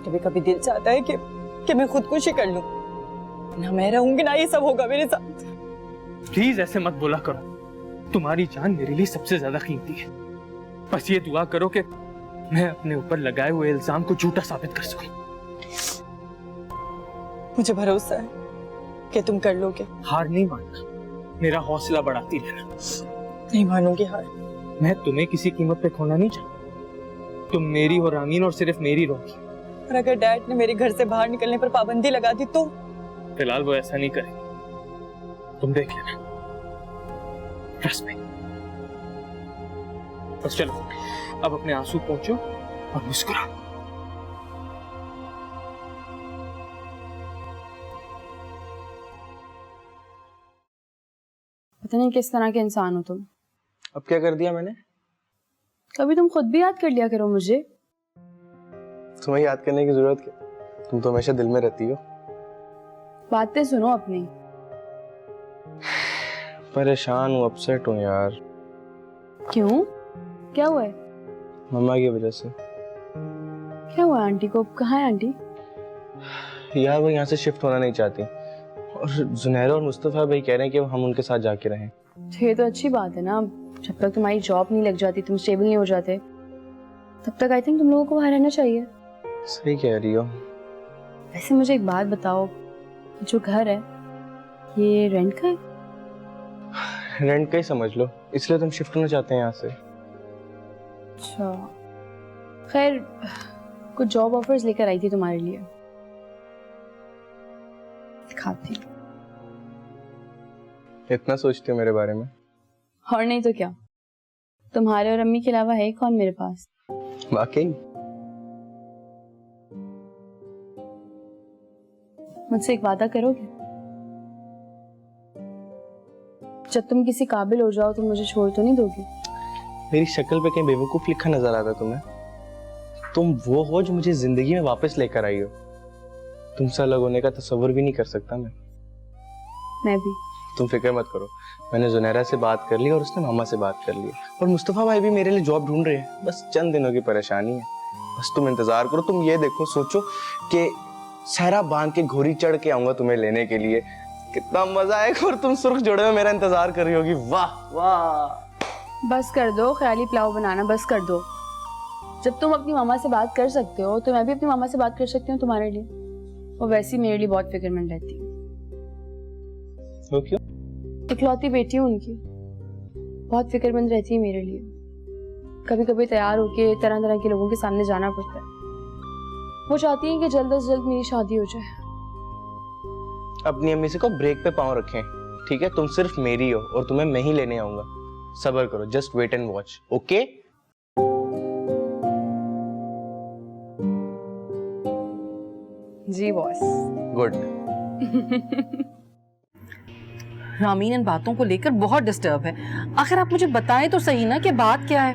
Speaker 1: कभी कभी दिल चाहता है कि मैं खुदकुशी कर लूं, ना मैं रहूंगी ना ये सब होगा मेरे साथ।
Speaker 2: प्लीज ऐसे मत बोला करो, तुम्हारी जान मेरे लिए सबसे ज्यादा कीमती है। बस ये दुआ करो कि मैं अपने ऊपर लगाए हुए इल्जाम को झूठा साबित कर सकूं।
Speaker 1: मुझे भरोसा है कि तुम कर लोगे।
Speaker 2: हार नहीं मानना, मेरा हौसला बढ़ाती रहना।
Speaker 1: नहीं मानूंगी हार।
Speaker 2: मैं तुम्हें किसी कीमत पे खोना नहीं चाहता। तुम मेरी और आमीन और सिर्फ मेरी रहोगी।
Speaker 1: और अगर डैड ने मेरे घर से बाहर निकलने पर पाबंदी लगा दी तो?
Speaker 2: फिलहाल वो ऐसा नहीं करेंगे, तुम देख लेना। Trust me. बस चलो, अब अपने आंसू पोंछो और मुस्कुराओ।
Speaker 7: पता नहीं किस तरह के इंसान हो तुम।
Speaker 4: अब क्या कर दिया मैंने?
Speaker 7: कभी तुम खुद भी याद कर लिया करो मुझे।
Speaker 4: तुम्हें याद करने की जरूरत क्या? तुम तो हमेशा दिल में रहती हो।
Speaker 7: बातें सुनो अपनी।
Speaker 4: परेशान हूँ, अपसेट हूँ यार।
Speaker 7: क्यों? क्या हुआ है?
Speaker 4: मम्मा की वजह से।
Speaker 7: क्या हुआ आंटी को? कहाँ है आंटी?
Speaker 4: यार वो यहाँ से शिफ्ट होना नहीं चाहती, और जुनैरा और मुस्तफा भाई कह रहे हैं कि हम उनके साथ जाके रहें।
Speaker 7: तो ये तो अच्छी बात है ना। जब तक तुम्हारी जॉब नहीं लग जाती, तुम स्टेबल नहीं हो जाते, तब तक आई थिंक तुम लोगों को वहाँ रहना चाहिए।
Speaker 4: सही कह रही हो।
Speaker 7: वैसे मुझे एक बात बताओ, जो घर है ये रेंट का है?
Speaker 4: रेंट का ही समझ लो, इसलिए तुम शिफ्ट होना चाहते हैं यहाँ से।
Speaker 7: अच्छा, खैर कुछ जॉब ऑफर्स लेकर आई थी तुम्हारे लिए, दिखाती।
Speaker 4: इतना सोचते हो मेरे बारे में?
Speaker 7: और नहीं तो क्या, तुम्हारे और अम्मी के अलावा है कौन मेरे पास?
Speaker 4: वाकई?
Speaker 7: मुझसे एक वादा करोगे? जब तुम किसी काबिल हो जाओ तो मुझे छोड़ तो नहीं दोगे?
Speaker 4: मेरी शक्ल पे कहीं बेवकूफ लिखा नजर आता तुम्हें? तुम वो हो जो मुझे जिंदगी में वापस लेकर आई हो। तुमसे अलग होने का तस्वर भी नहीं कर सकता
Speaker 7: मैं भी।
Speaker 4: तुम फिक्र मत करो, मैंने जुनैरा से बात कर ली और उसने मामा से बात कर ली, और मुस्तफा भाई भी मेरे लिए जॉब ढूंढ रहे हैं। बस चंद दिनों की परेशानी है, बस तुम इंतजार करो। तुम ये देखो, सोचो कि सहरा बांध के घोड़ी चढ़ के आऊंगा तुम्हें लेने के लिए, कितना मजा आएगा, और तुम सुर्ख जोड़े में मेरा इंतजार कर रही होगी। वाह वाह।
Speaker 7: बस कर दो ख्याली पुलाव बनाना, बस कर दो। जब तुम अपनी मामा से बात कर सकते हो तो मैं भी अपनी मामा से बात कर सकती हूँ तुम्हारे लिए। वो वैसे ही मेरे लिए बहुत फिक्रमंद रहती है।
Speaker 4: वो क्यों?
Speaker 7: इकलौती बेटी हूँ उनकी, बहुत फिक्रमंद रहती है मेरे लिए। कभी कभी तैयार होके तरह तरह के लोगों के सामने जाना पड़ता है। वो चाहती है कि जल्द से जल्द मेरी शादी हो जाए।
Speaker 4: अपनी अम्मी से को ब्रेक पे पाँव रखें, ठीक है? तुम सिर्फ मेरी हो और तुम्हें मैं ही लेने आऊंगा। सब्र करो, just wait and watch, okay?
Speaker 7: जी बॉस।
Speaker 4: गुड।
Speaker 12: रामीन इन बातों को लेकर बहुत डिस्टर्ब है। आखिर आप मुझे बताएं तो सही ना कि बात क्या है।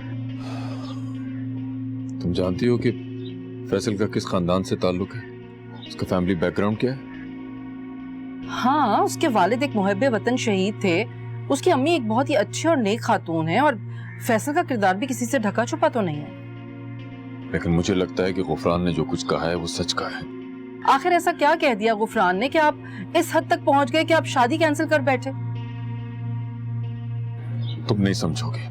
Speaker 9: तुम जानती हो कि फैसल का किस खानदान से ताल्लुक है? उसका फैमिली बैकग्राउंड क्या है?
Speaker 12: हाँ, उसके वालिद एक मुहब्बे वतन शहीद थे, उसकी अम्मी एक बहुत ही अच्छी और नेक खातून है, और फैसल का किरदार भी किसी से ढका छुपा तो नहीं है।
Speaker 9: लेकिन मुझे लगता है कि गुफरान ने जो कुछ कहा है वो सच कहा है।
Speaker 12: आखिर ऐसा क्या कह दिया गुफरान ने कि आप इस हद तक पहुंच गए कि आप शादी कैंसिल कर बैठे?
Speaker 9: तुम नहीं समझोगे।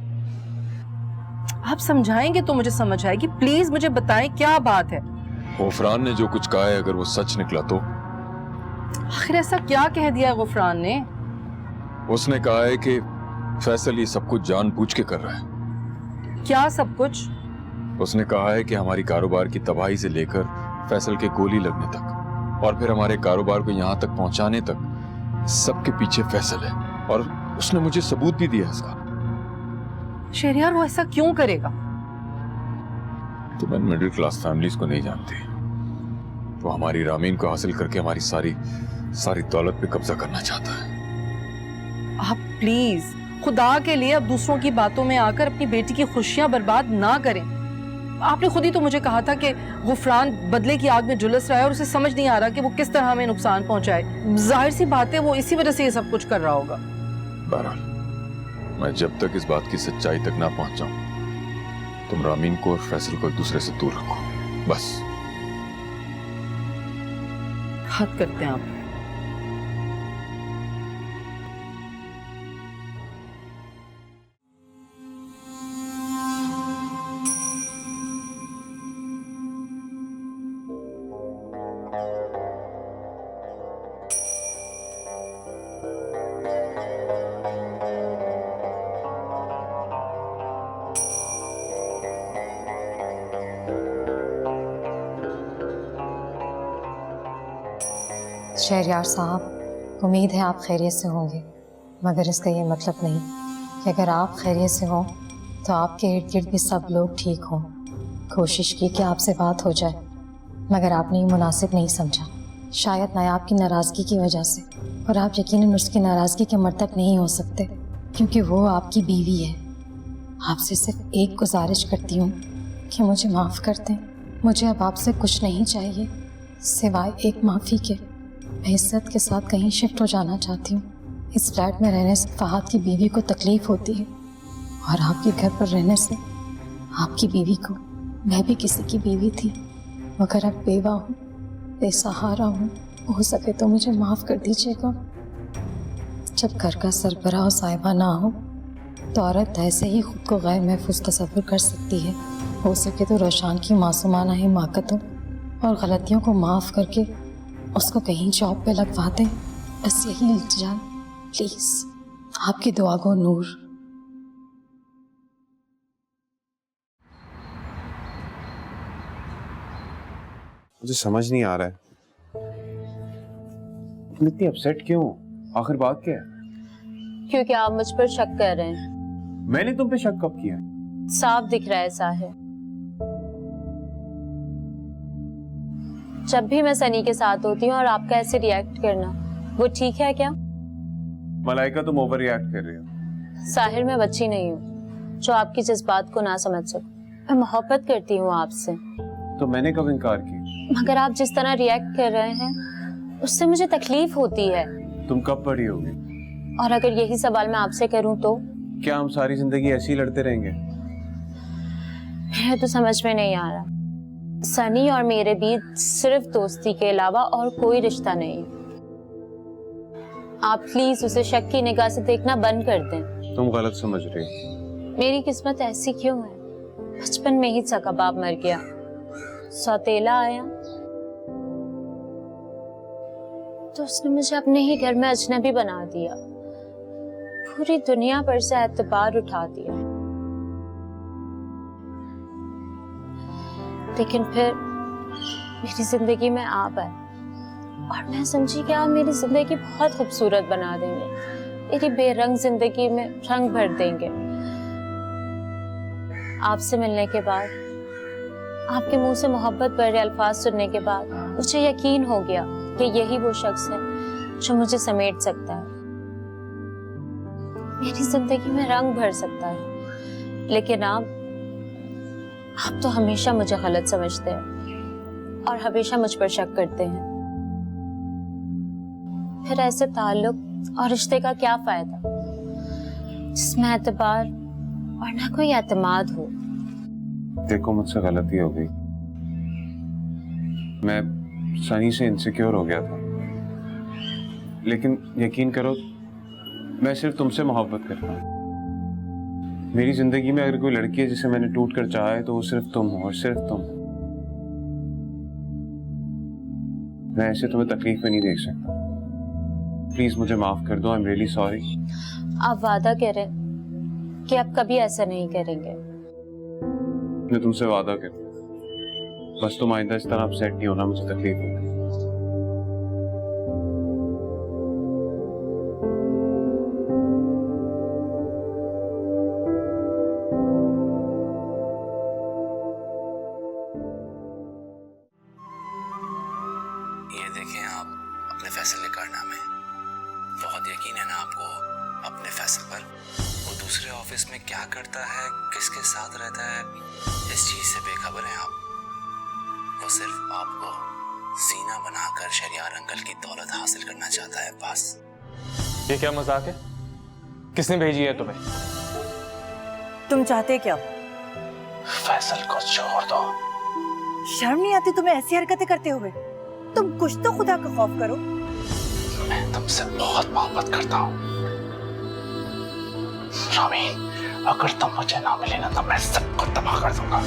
Speaker 12: आप समझाएंगे तो मुझे समझ आएगी। प्लीज मुझे बताएं क्या बात है।
Speaker 9: गुफरान ने जो कुछ कहा है अगर वो सच निकला तो?
Speaker 12: आखिर ऐसा क्या कह दिया गुफरान ने?
Speaker 9: उसने कहा है कि फैसल ये सब कुछ जानबूझ के कर रहा है।
Speaker 12: क्या सब कुछ?
Speaker 9: उसने कहा है कि हमारी कारोबार की तबाही से लेकर फैसल के गोली लगने तक और फिर हमारे कारोबार को यहाँ तक पहुंचाने तक सबके पीछे फैसल है, और उसने मुझे सबूत भी दिया इसका।
Speaker 12: शहरियार, वो ऐसा क्यों करेगा?
Speaker 9: तुम इन मिडिल क्लास फैमिलीज को नहीं जानती। वो हमारी रामीन को हासिल करके हमारी सारी दौलत पे कब्जा करना चाहता है।
Speaker 12: आप प्लीज खुदा के लिए अब दूसरों की बातों में आकर अपनी बेटी की खुशियां बर्बाद ना करें। आपने खुद ही तो मुझे कहा था कि गुफरान बदले की आग में झुलस रहा है और उसे समझ नहीं आ रहा कि वो किस तरह हमें नुकसान पहुंचाए। जाहिर सी बात है वो इसी वजह से ये सब कुछ कर रहा होगा।
Speaker 9: बहरहाल, मैं जब तक इस बात की सच्चाई तक ना पहुंच जाऊं, तुम रामीन को और फैसल को एक दूसरे से दूर रखो, बस।
Speaker 12: हद करते हैं आप।
Speaker 10: शहरयार साहब, उम्मीद है आप खैरियत से होंगे, मगर इसका ये मतलब नहीं कि अगर आप खैरियत से हों तो आपके इर्द गिर्द भी सब लोग ठीक हों। कोशिश की कि आपसे बात हो जाए, मगर आपने ये मुनासिब नहीं समझा। शायद नायाब की नाराज़गी की वजह से, और आप यकीनन उसकी नाराज़गी के मर्तब नहीं हो सकते क्योंकि वो आपकी बीवी है। आपसे सिर्फ एक गुजारिश करती हूँ कि मुझे माफ़ कर दें। मुझे अब आपसे कुछ नहीं चाहिए सिवाय एक माफ़ी के। मैं इज्जत के साथ कहीं शिफ्ट हो जाना चाहती हूँ। इस फ्लैट में रहने से फहद की बीवी को तकलीफ होती है, और आपके घर पर रहने से आपकी बीवी को, मैं भी किसी की बीवी थी मगर अब बेवा हूँ, बेसहारा हूँ। हो सके तो मुझे माफ़ कर दीजिएगा। जब घर का सरबराह और साहिबा ना हो तो औरत ऐसे ही खुद को गैर महफूज तस्वुर कर सकती है। हो सके तो रोशान की मासूमाना हिमाकतों और गलतियों को माफ़ करके उसको कहीं जॉब पे लगवा दें। बस यही इल्तिजा, प्लीज। आपकी दुआ को नूर।
Speaker 14: मुझे समझ नहीं आ रहा है तुम इतनी अपसेट क्यों? आखिर बात क्या है?
Speaker 15: क्योंकि आप मुझ पर शक कर रहे हैं।
Speaker 14: मैंने तुम पे शक कब किया?
Speaker 15: साफ दिख रहा है साहिब। जब भी मैं सनी के साथ होती हूँ और आपका ऐसे रिएक्ट करना, वो ठीक है क्या?
Speaker 9: मलाइका, तुम ओवर रिएक्ट कर रही हो।
Speaker 15: साहिर, मैं बच्ची नहीं हूँ जो आपकी जज्बात को ना समझ सकूं। मैं मोहब्बत करती हूँ आपसे।
Speaker 9: तो मैंने कब इनकार किया?
Speaker 15: मगर आप जिस तरह रिएक्ट कर रहे हैं उससे मुझे तकलीफ होती है।
Speaker 9: तुम कब बड़ी होगी?
Speaker 15: और अगर यही सवाल मैं आपसे करूं तो?
Speaker 9: क्या हम सारी जिंदगी ऐसे ही लड़ते रहेंगे?
Speaker 15: मुझे तो समझ में नहीं आ रहा। सनी और मेरे बीच सिर्फ दोस्ती के अलावा और कोई रिश्ता नहीं है। आप प्लीज उसे शक की निगाह से देखना बंद कर दें।
Speaker 9: तुम गलत समझ रही हो।
Speaker 15: मेरी किस्मत ऐसी क्यों है? बचपन में ही सगा बाप मर गया, सौतेला आया तो उसने मुझे अपने ही घर में अजनबी बना दिया, पूरी दुनिया पर से एतबार उठा दिया। लेकिन फिर मेरी जिंदगी में आप आए और मैं समझी कि आप मेरी जिंदगी बहुत खूबसूरत बना देंगे, मेरी बेरंग जिंदगी में रंग भर देंगे। आपसे मिलने के बाद, आपके मुंह से मोहब्बत भरे अल्फाज सुनने के बाद मुझे यकीन हो गया कि यही वो शख्स है जो मुझे समेट सकता है, मेरी जिंदगी में रंग भर सकता है। लेकिन आप तो हमेशा मुझे गलत समझते हैं और हमेशा मुझ पर शक करते हैं। फिर ऐसे ताल्लुक और रिश्ते का क्या फायदा जिसमें एतबार और ना कोई एतमाद हो।
Speaker 9: देखो, मुझसे गलती हो गई। मैं सनी से इनसिक्योर हो गया था, लेकिन यकीन करो मैं सिर्फ तुमसे मोहब्बत करता हूँ। मेरी जिंदगी में अगर कोई लड़की है जिसे मैंने टूट कर चाहा है तो वो सिर्फ तुम हो और सिर्फ तुम। मैं ऐसे तुम्हें तकलीफ में नहीं देख सकता। प्लीज मुझे माफ कर दो। I am really sorry.
Speaker 15: आप वादा करें कि आप कभी ऐसा नहीं करेंगे।
Speaker 9: मैं तुमसे वादा कर, बस तुम आइंदा इस तरह अपसेट नहीं होना, मुझे तकलीफ होगी।
Speaker 3: ये देखें आप अपने फैसले करना में बहुत यकीन है ना आपको अपने फैसले पर। वो दूसरे ऑफिस में क्या करता है, किसके साथ रहता है, इस चीज से बेखबर हैं आप। वो सिर्फ आपको सीना बनाकर शरियार अंकल की दौलत हासिल करना चाहता है, बस।
Speaker 2: ये क्या मजाक है? किसने भेजी है तुम्हें?
Speaker 1: तुम चाहते क्या?
Speaker 14: फैसल को छोड़ दो।
Speaker 1: शर्म नहीं आती तुम्हें ऐसी हरकतें करते हुए? तुम कुछ तो खुदा का खौफ करो।
Speaker 14: मैं तुमसे बहुत मोहब्बत करता हूँ रामीन। अगर तुम मुझे ना मिले ना तो मैं सबको तबाह कर दूंगा।